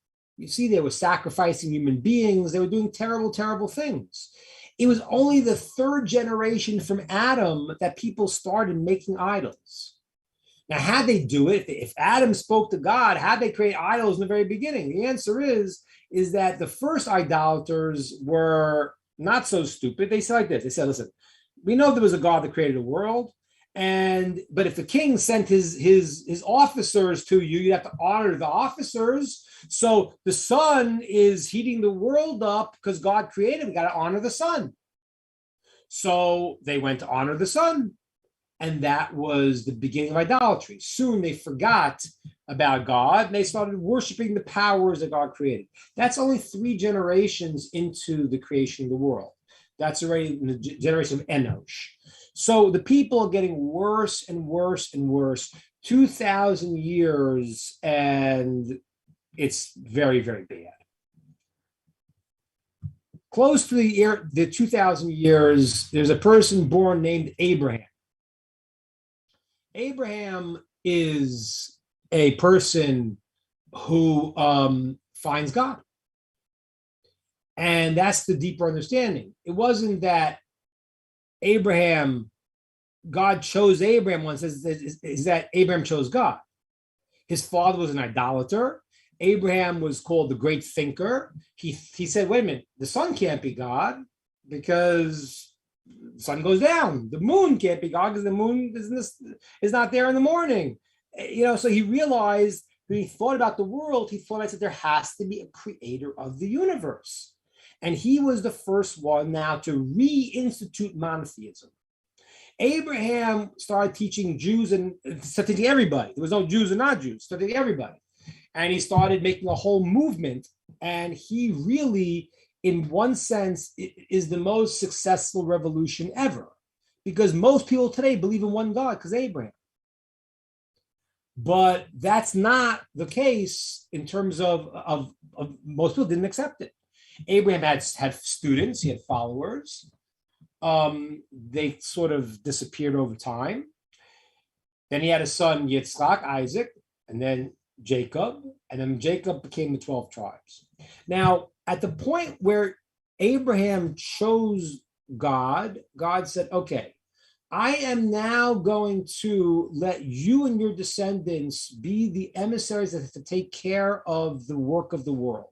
You see, they were sacrificing human beings. They were doing terrible, terrible things. It was only the 3rd generation from Adam that people started making idols. Now, how'd they do it? If Adam spoke to God, how'd they create idols in the very beginning? The answer is that the first idolaters were not so stupid. They said like this. They said, listen, we know there was a God that created the world. But if the king sent his officers to you, you have to honor the officers. So the sun is heating the world up because God created him. We got to honor the sun. So they went to honor the sun. And that was the beginning of idolatry. Soon they forgot about God and they started worshiping the powers that God created. That's only 3 generations into the creation of the world. That's already in the generation of Enosh. So the people are getting worse and worse and worse. 2,000 years, and it's very, very bad. Close to the 2,000 years, there's a person born named Abraham. Abraham is a person who finds God. And that's the deeper understanding. It wasn't that God chose Abraham once, is that Abraham chose God. His father was an idolater. Abraham was called the great thinker. He said, wait a minute, the sun can't be God because the sun goes down. The moon can't be God because the moon is not there in the morning. So he realized, when he thought about the world, he thought that there has to be a creator of the universe. And he was the first one now to reinstitute monotheism. Abraham started teaching Jews and started teaching everybody. There was no Jews and not Jews, started teaching everybody. And he started making a whole movement. And he really, in one sense, is the most successful revolution ever. Because most people today believe in one God because Abraham. But that's not the case in terms of most people didn't accept it. Abraham had students, he had followers. They sort of disappeared over time. Then he had a son, Yitzchak, Isaac, and then Jacob, and then Jacob became the 12 tribes. Now, at the point where Abraham chose God, God said, okay, I am now going to let you and your descendants be the emissaries that have to take care of the work of the world.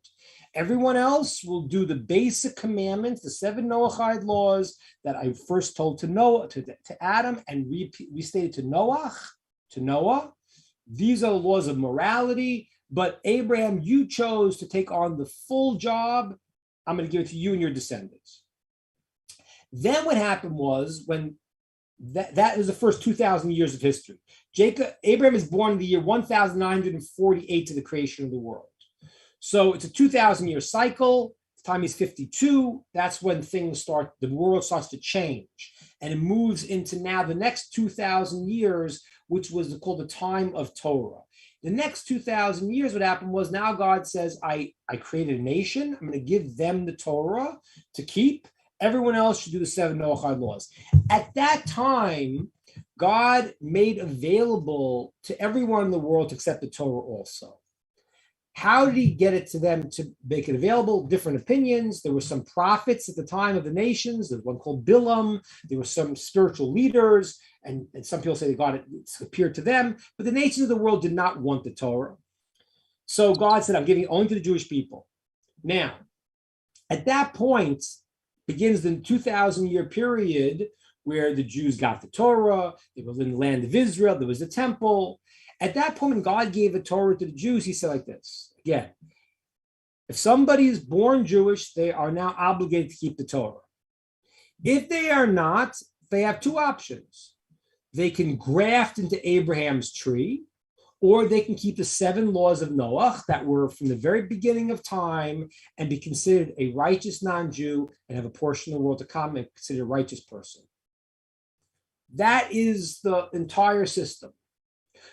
Everyone else will do the basic commandments, the 7 Noahide laws that I first told to Noah, to Adam, and restated to Noah. These are the laws of morality. But Abraham, you chose to take on the full job. I'm going to give it to you and your descendants. Then what happened was, when that was the first 2,000 years of history. Abraham is born in the year 1948 to the creation of the world. So it's a 2,000-year cycle. The time he's 52, that's when the world starts to change. And it moves into now the next 2,000 years, which was called the time of Torah. The next 2,000 years, what happened was, now God says, I created a nation. I'm going to give them the Torah to keep. Everyone else should do the 7 Noahide laws. At that time, God made available to everyone in the world to accept the Torah also. How did he get it to them to make it available? Different opinions. There were some prophets at the time of the nations. There's one called Bilam. There were some spiritual leaders, and some people say that God appeared to them. But the nations of the world did not want the Torah. So God said, I'm giving it only to the Jewish people. Now, at that point, begins the 2,000-year period where the Jews got the Torah. They were in the land of Israel. There was a temple. At that point, when God gave the Torah to the Jews, he said like this, again, if somebody is born Jewish, they are now obligated to keep the Torah. If they are not, they have two options. They can graft into Abraham's tree, or they can keep the 7 laws of Noah that were from the very beginning of time and be considered a righteous non-Jew and have a portion of the world to come and considered a righteous person. That is the entire system.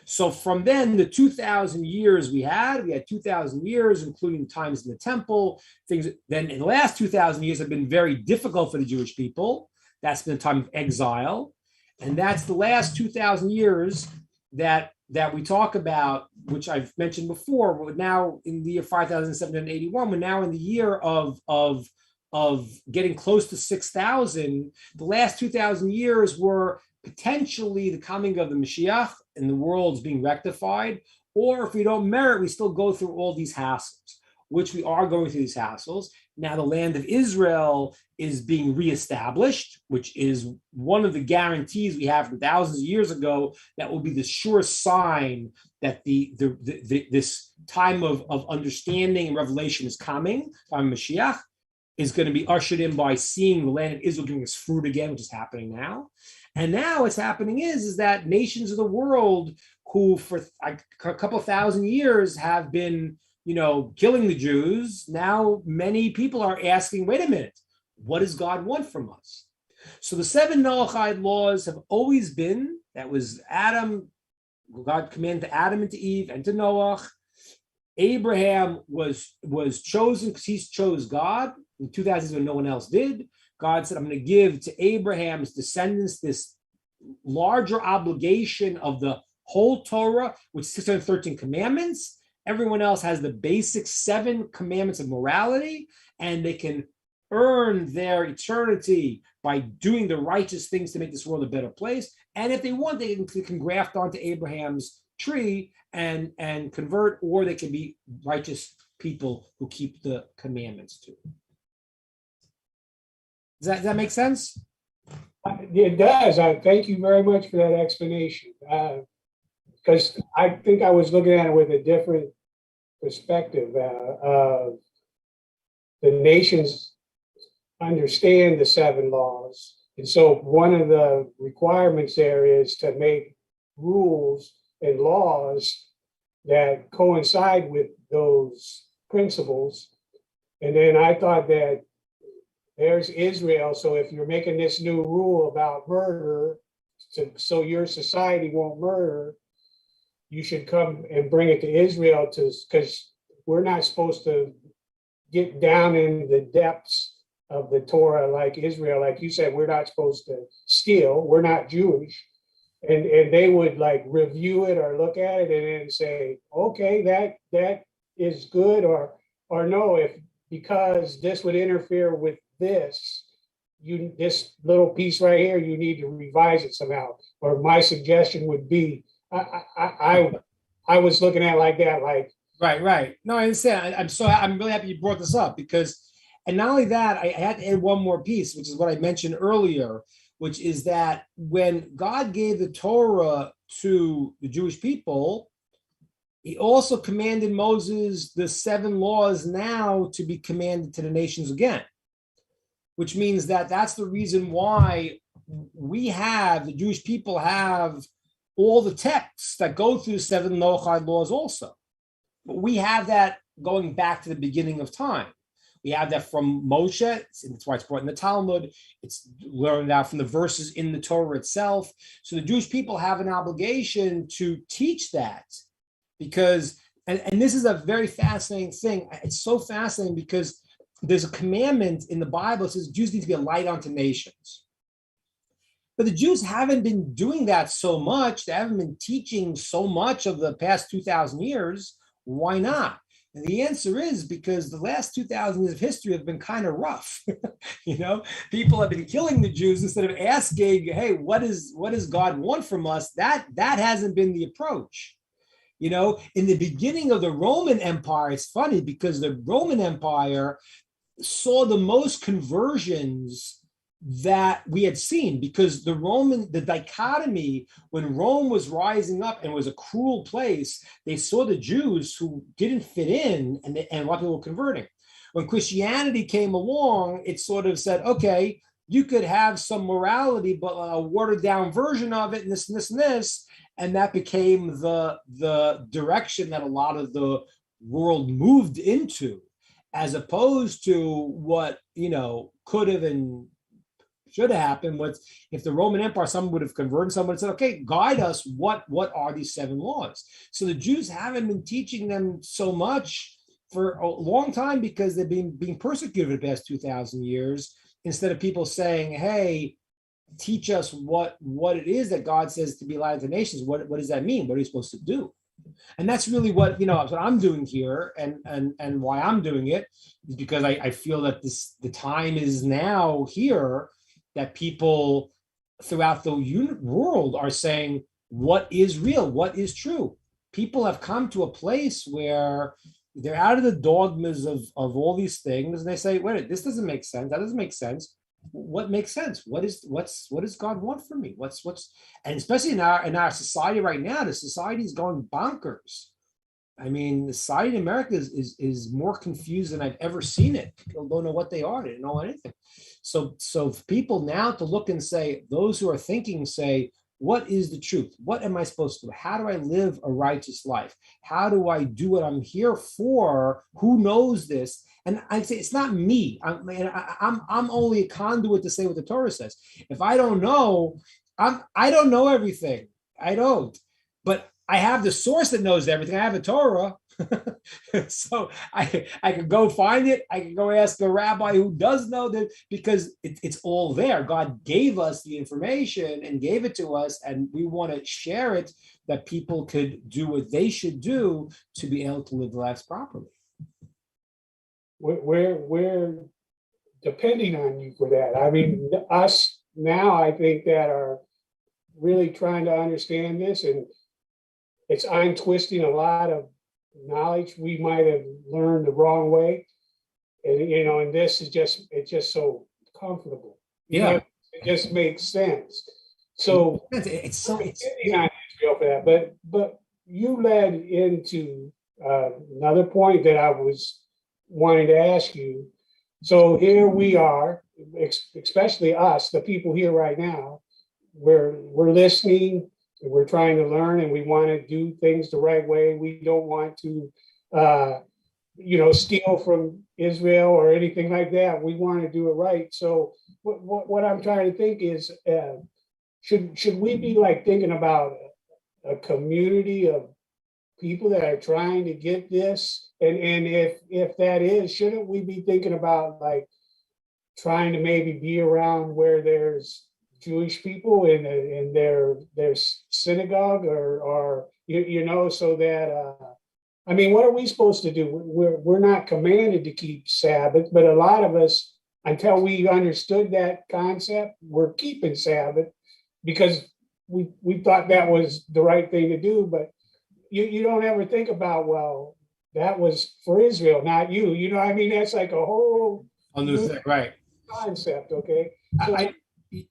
So from then, the 2,000 years we had 2,000 years, including times in the temple, things. Then in the last 2,000 years have been very difficult for the Jewish people. That's been a time of exile. And that's the last 2,000 years that we talk about, which I've mentioned before. We're now in the year 5,781. We're now in the year of getting close to 6,000. The last 2,000 years were potentially the coming of the Mashiach and the world's being rectified. Or if we don't merit, we still go through all these hassles, which we are going through these hassles. Now the land of Israel is being reestablished, which is one of the guarantees we have from thousands of years ago that will be the sure sign that this time of understanding and revelation is coming. Time of Mashiach is going to be ushered in by seeing the land of Israel giving us fruit again, which is happening now. And now what's happening is that nations of the world who for a couple of thousand years have been killing the Jews, now many people are asking, wait a minute, what does God want from us? So the 7 Noahide laws have always been, that was Adam, God commanded to Adam and to Eve and to Noah. Abraham was chosen because he chose God. In 2000 years when no one else did. God said, I'm going to give to Abraham's descendants this larger obligation of the whole Torah, with 613 commandments. Everyone else has the basic 7 commandments of morality, and they can earn their eternity by doing the righteous things to make this world a better place. And if they want, they can graft onto Abraham's tree and convert, or they can be righteous people who keep the commandments too. Does that make sense? It does. Thank you very much for that explanation. Because I think I was looking at it with a different perspective. The nations understand the 7 laws. And so one of the requirements there is to make rules and laws that coincide with those principles. And then I thought that there's Israel. So if you're making this new rule about murder, so your society won't murder, you should come and bring it to Israel because we're not supposed to get down in the depths of the Torah like Israel. Like you said, we're not supposed to steal. We're not Jewish. And they would like review it or look at it and then say, okay, that is good or no, because this would interfere with this, this little piece right here, you need to revise it somehow. Or my suggestion would be, I was looking at it like that, like, Right. No, I understand. I'm really happy you brought this up because, and not only that, I had to add one more piece, which is what I mentioned earlier, which is that when God gave the Torah to the Jewish people, he also commanded Moses the 7 laws now to be commanded to the nations again, which means that that's the reason why the Jewish people have all the texts that go through 7 Noahide laws also. But we have that going back to the beginning of time. We have that from Moshe, and that's why it's brought in the Talmud. It's learned out from the verses in the Torah itself. So the Jewish people have an obligation to teach that because, and this is a very fascinating thing. It's so fascinating because there's a commandment in the Bible that says Jews need to be a light unto nations. But the Jews haven't been doing that so much. They haven't been teaching so much of the past 2,000 years. Why not? And the answer is because the last 2,000 years of history have been kind of rough. People have been killing the Jews instead of asking, hey, what does God want from us? That hasn't been the approach. In the beginning of the Roman Empire, it's funny because the Roman Empire saw the most conversions that we had seen because the dichotomy when Rome was rising up and was a cruel place, they saw the Jews who didn't fit in and a lot of people were converting. When Christianity came along, it sort of said, okay, you could have some morality, but a watered down version of it and this and this and this. And that became the direction that a lot of the world moved into, as opposed to what, could have and should have happened was if the Roman Empire, someone would have converted, someone said, okay, guide us, what are these 7 laws? So the Jews haven't been teaching them so much for a long time because they've been being persecuted for the past 2,000 years, instead of people saying, hey, teach us what it is that God says to be light of the nations. What does that mean? What are you supposed to do? And that's really what I'm doing here, and why I'm doing it is because I feel that the time is now here that people throughout the world are saying, what is real? What is true? People have come to a place where they're out of the dogmas of all these things. And they say, wait, this doesn't make sense. That doesn't make sense. What makes sense? What does God want from me? And especially in our society right now, the society is going bonkers. I mean, the society in America is more confused than I've ever seen it. People don't know what they are. They don't know anything. So for people now to look and say, those who are thinking say, what is the truth? What am I supposed to do? How do I live a righteous life? How do I do what I'm here for? Who knows this? And I say, it's not me. I'm only a conduit to say what the Torah says. If I don't know, I don't know everything. I don't. But I have the source that knows everything. I have the Torah. So I could go find it. I could go ask a rabbi who does know that, because it's all there. God gave us the information and gave it to us, and we want to share it that people could do what they should do to be able to live their lives properly. We're depending on you for that. I mean, us now, I think, that are really trying to understand this, and it's untwisting a lot of knowledge we might have learned the wrong way. And and this is it's just so comfortable. It just makes sense. So it's depending on Israel for that. But you led into another point that I was wanting to ask you. So here we are, especially us, the people here right now, we're listening. We're trying to learn, and we want to do things the right way. We don't want to, steal from Israel or anything like that. We want to do it right. So what I'm trying to think is, should we be thinking about a community of people that are trying to get this? And if that is, shouldn't we be thinking about trying to maybe be around where there's Jewish people in their synagogue or so that what are we supposed to do? We're not commanded to keep Sabbath, but a lot of us until we understood that concept, we're keeping Sabbath because we thought that was the right thing to do. But you don't ever think about, well, that was for Israel, not you. You know what I mean? That's like a whole new thing, right? Concept, okay? So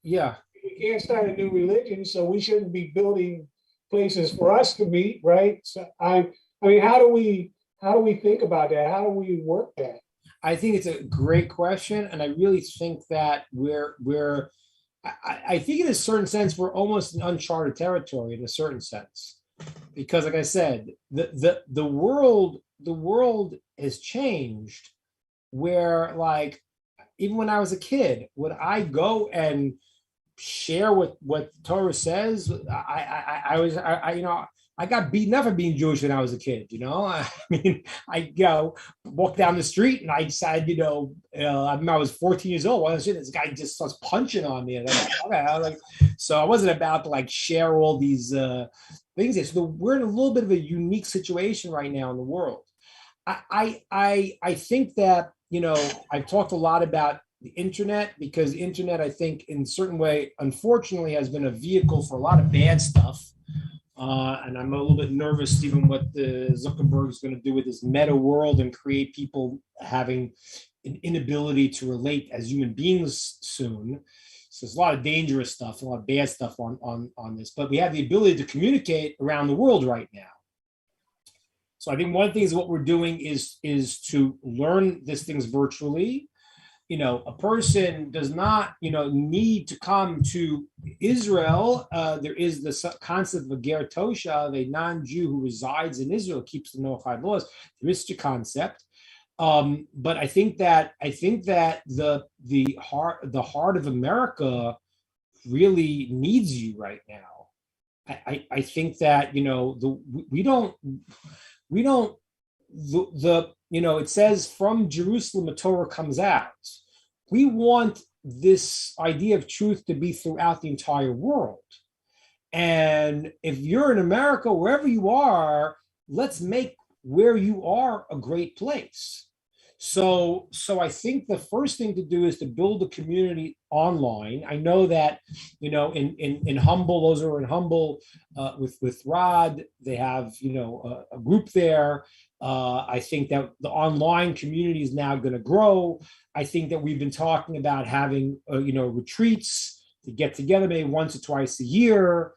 Yeah. we can't start a new religion, so we shouldn't be building places for us to meet, right? So I mean, how do we think about that? How do we work that? I think it's a great question, and I really think that I think in a certain sense we're almost in uncharted territory in a certain sense, because like I said, the world has changed. Where like even when I was a kid, would I go and share what Torah says? I got beaten up for being Jewish when I was a kid. I mean, I walk down the street and I decided, I was 14 years old. This guy just starts punching on me, and so I wasn't about to like share all these things. So we're in a little bit of a unique situation right now in the world. I think that I've talked a lot about the internet, because the internet, I think, in a certain way, unfortunately, has been a vehicle for a lot of bad stuff. And I'm a little bit nervous, even what the Zuckerberg is going to do with this meta world and create people having an inability to relate as human beings soon. So there's a lot of dangerous stuff, a lot of bad stuff on this. But we have the ability to communicate around the world right now. So I think one of the things what we're doing is to learn these things virtually. A person does not, need to come to Israel. There is the concept of a ger toshav, a non-Jew who resides in Israel, keeps the Noahide laws. There is such a concept, but I think that the heart of America really needs you right now. I think that it says from Jerusalem a Torah comes out. We want this idea of truth to be throughout the entire world. And if you're in America, wherever you are, let's make where you are a great place. So I think the first thing to do is to build a community online. I know that, in Humble, those who are in Humble with Rod, they have, a group there. I think that the online community is now going to grow. I think that we've been talking about having, retreats to get together maybe once or twice a year.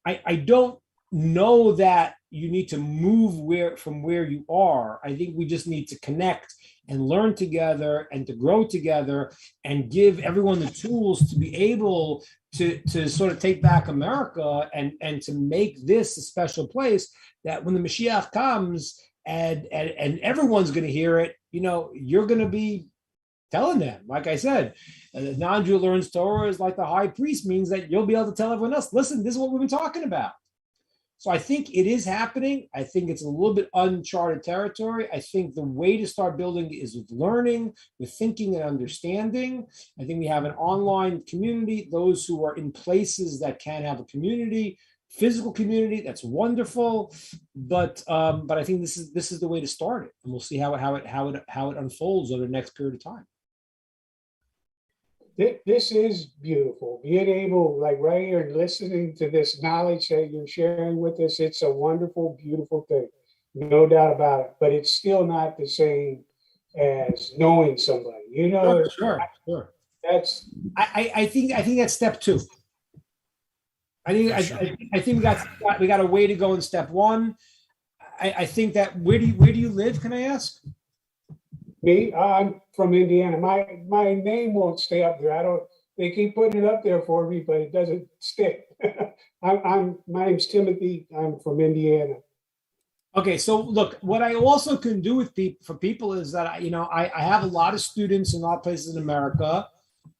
I don't know that you need to move from where you are. I think we just need to connect and learn together and to grow together and give everyone the tools to be able to sort of take back America and to make this a special place that when the Mashiach comes and everyone's going to hear it, you're going to be telling them, like I said, the non-Jew learns Torah is like the high priest, means that you'll be able to tell everyone else, listen, this is what we've been talking about. So I think it is happening. I think it's a little bit uncharted territory. I think the way to start building is with learning, with thinking and understanding. I think we have an online community, those who are in places that can have a community, physical community, that's wonderful. But I think this is the way to start it. And we'll see how it unfolds over the next period of time. This is beautiful. Being able, like right here, listening to this knowledge that you're sharing with us, it's a wonderful, beautiful thing. No doubt about it. But it's still not the same as knowing somebody. Sure. That's. I think that's step two. I think we got a way to go in step one. I think that where do you live? Can I ask? Me, I'm from Indiana. My name won't stay up there. They keep putting it up there for me, but it doesn't stick. My name's Timothy. I'm from Indiana. Okay, so look, what I also can do with people is that I have a lot of students in a lot of places in America,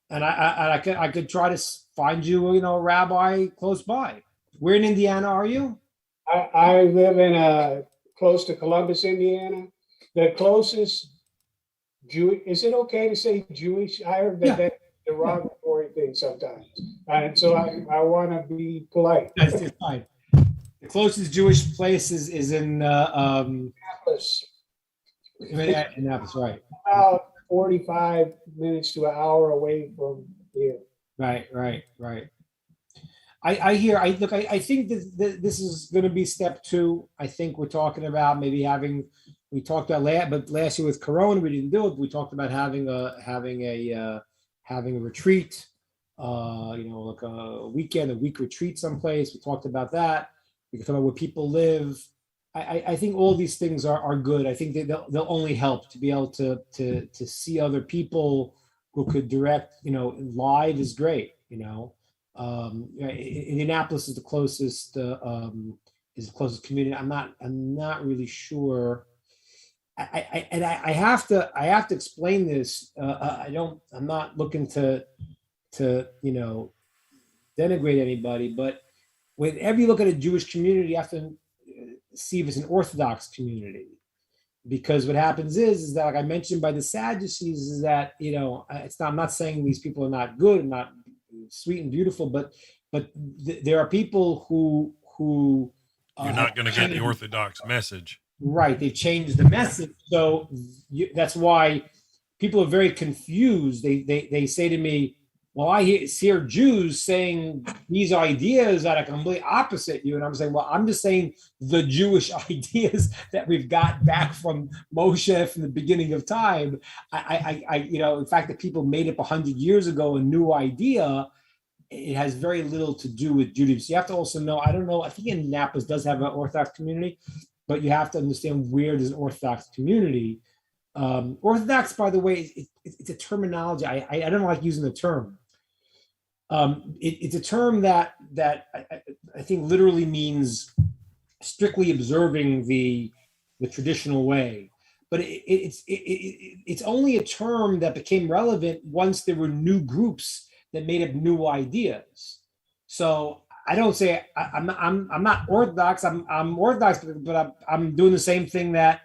and I could try to find you a rabbi close by. Where in Indiana are you? I live in close to Columbus, Indiana. The closest Jewish, is it okay to say Jewish? I heard that that's a derogatory thing sometimes. And so I want to be polite. That's fine. The closest Jewish place is in Indianapolis. Indianapolis, right? About 45 minutes to an hour away from here. Right. I think that this is going to be step 2. I think we're talking about maybe we talked about last year with Corona, we didn't do it. We talked about having a retreat, like a week retreat someplace. We talked about that. We can talk about where people live. I think all these things are good. I think they'll only help to be able to see other people who could direct, live is great, Indianapolis is the closest community. I'm not really sure. I have to explain this. I'm not looking to denigrate anybody, but whenever you look at a Jewish community, you have to see if it's an Orthodox community, because what happens is that, like I mentioned by the Sadducees, is that I'm not saying these people are not good and not sweet and beautiful, but there are people who You're not going to get the Orthodox message. Right. They've changed the message. So that's why people are very confused. They say to me, well, I hear Jews saying these ideas that are completely opposite you. And I'm saying, well, I'm just saying the Jewish ideas that we've got back from Moshe from the beginning of time. In fact, that people made up 100 years ago a new idea. It has very little to do with Judaism. So you have to also know, I don't know, I think Indianapolis does have an Orthodox community, but you have to understand where there's an Orthodox community. Orthodox, by the way, it's a terminology. I don't like using the term. It's a term that I think literally means strictly observing the traditional way. But it's only a term that became relevant once there were new groups that made up new ideas. So I don't say I'm not Orthodox. I'm Orthodox, but I'm doing the same thing that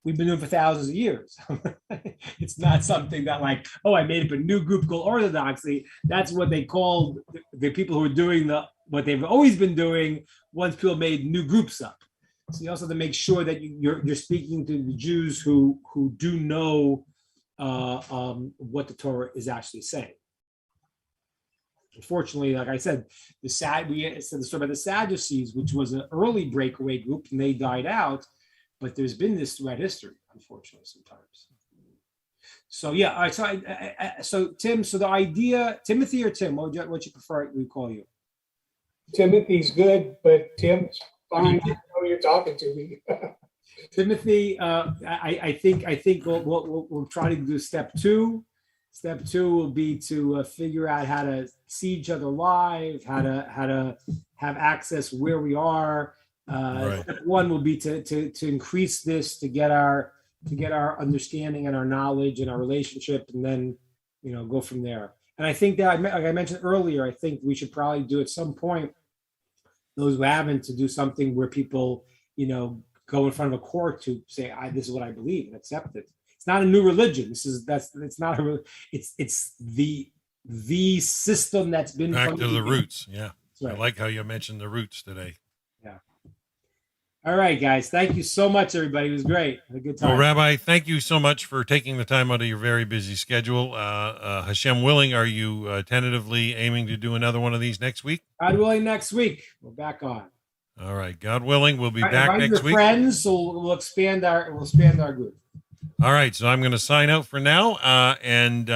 we've been doing for thousands of years. It's not something that like, oh, I made up a new group called Orthodoxy. That's what they called the people who are doing what they've always been doing once people made new groups up. So you also have to make sure that you're speaking to the Jews who do know what the Torah is actually saying. Unfortunately, like I said, we said the story about the Sadducees, which was an early breakaway group, and they died out. But there's been this throughout history, unfortunately, sometimes. So yeah, all right. So Tim, so the idea, Timothy or Tim, what you prefer we call you? Timothy's good, but Tim's fine. I know you're talking to me. Timothy, I think we'll try to do step 2. Step 2 will be to figure out how to see each other live, how to have access where we are. Right. Step 1 will be to increase this, to get our understanding and our knowledge and our relationship, and then go from there. And I think that, like I mentioned earlier, I think we should probably do at some point, those who haven't, to do something where people go in front of a court to say, this is what I believe, and accept it. It's not a new religion. It's the system that's been back to the roots. Yeah. Right. I like how you mentioned the roots today. Yeah. All right, guys. Thank you so much, everybody. It was great. Had a good time. Well, Rabbi, thank you so much for taking the time out of your very busy schedule. Hashem willing, are you tentatively aiming to do another one of these next week? God willing, next week. We're back on. All right. God willing, we'll be back Invite next your week. Friends, so we'll expand our group. All right. So I'm going to sign out for now. And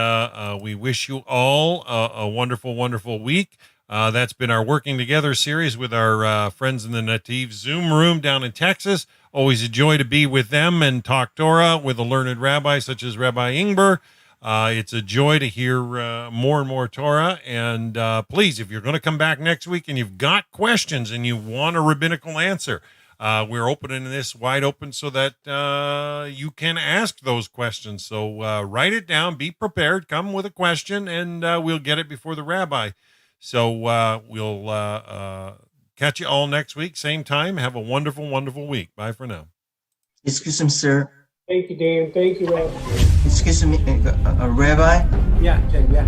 we wish you all a wonderful, wonderful week. That's been our Working Together series with our friends in the NETIV Zoom room down in Texas. Always a joy to be with them and talk Torah with a learned rabbi such as Rabbi Ingber. It's a joy to hear more and more Torah. And please, if you're going to come back next week and you've got questions and you want a rabbinical answer, we're opening this wide open so that you can ask those questions. So write it down, be prepared, come with a question, and we'll get it before the rabbi. So we'll catch you all next week, same time. Have a wonderful, wonderful week. Bye for now. Excuse me, sir. Thank you, Dan. Thank you, Rabbi. Excuse me, Rabbi. Yeah, Jen, yeah.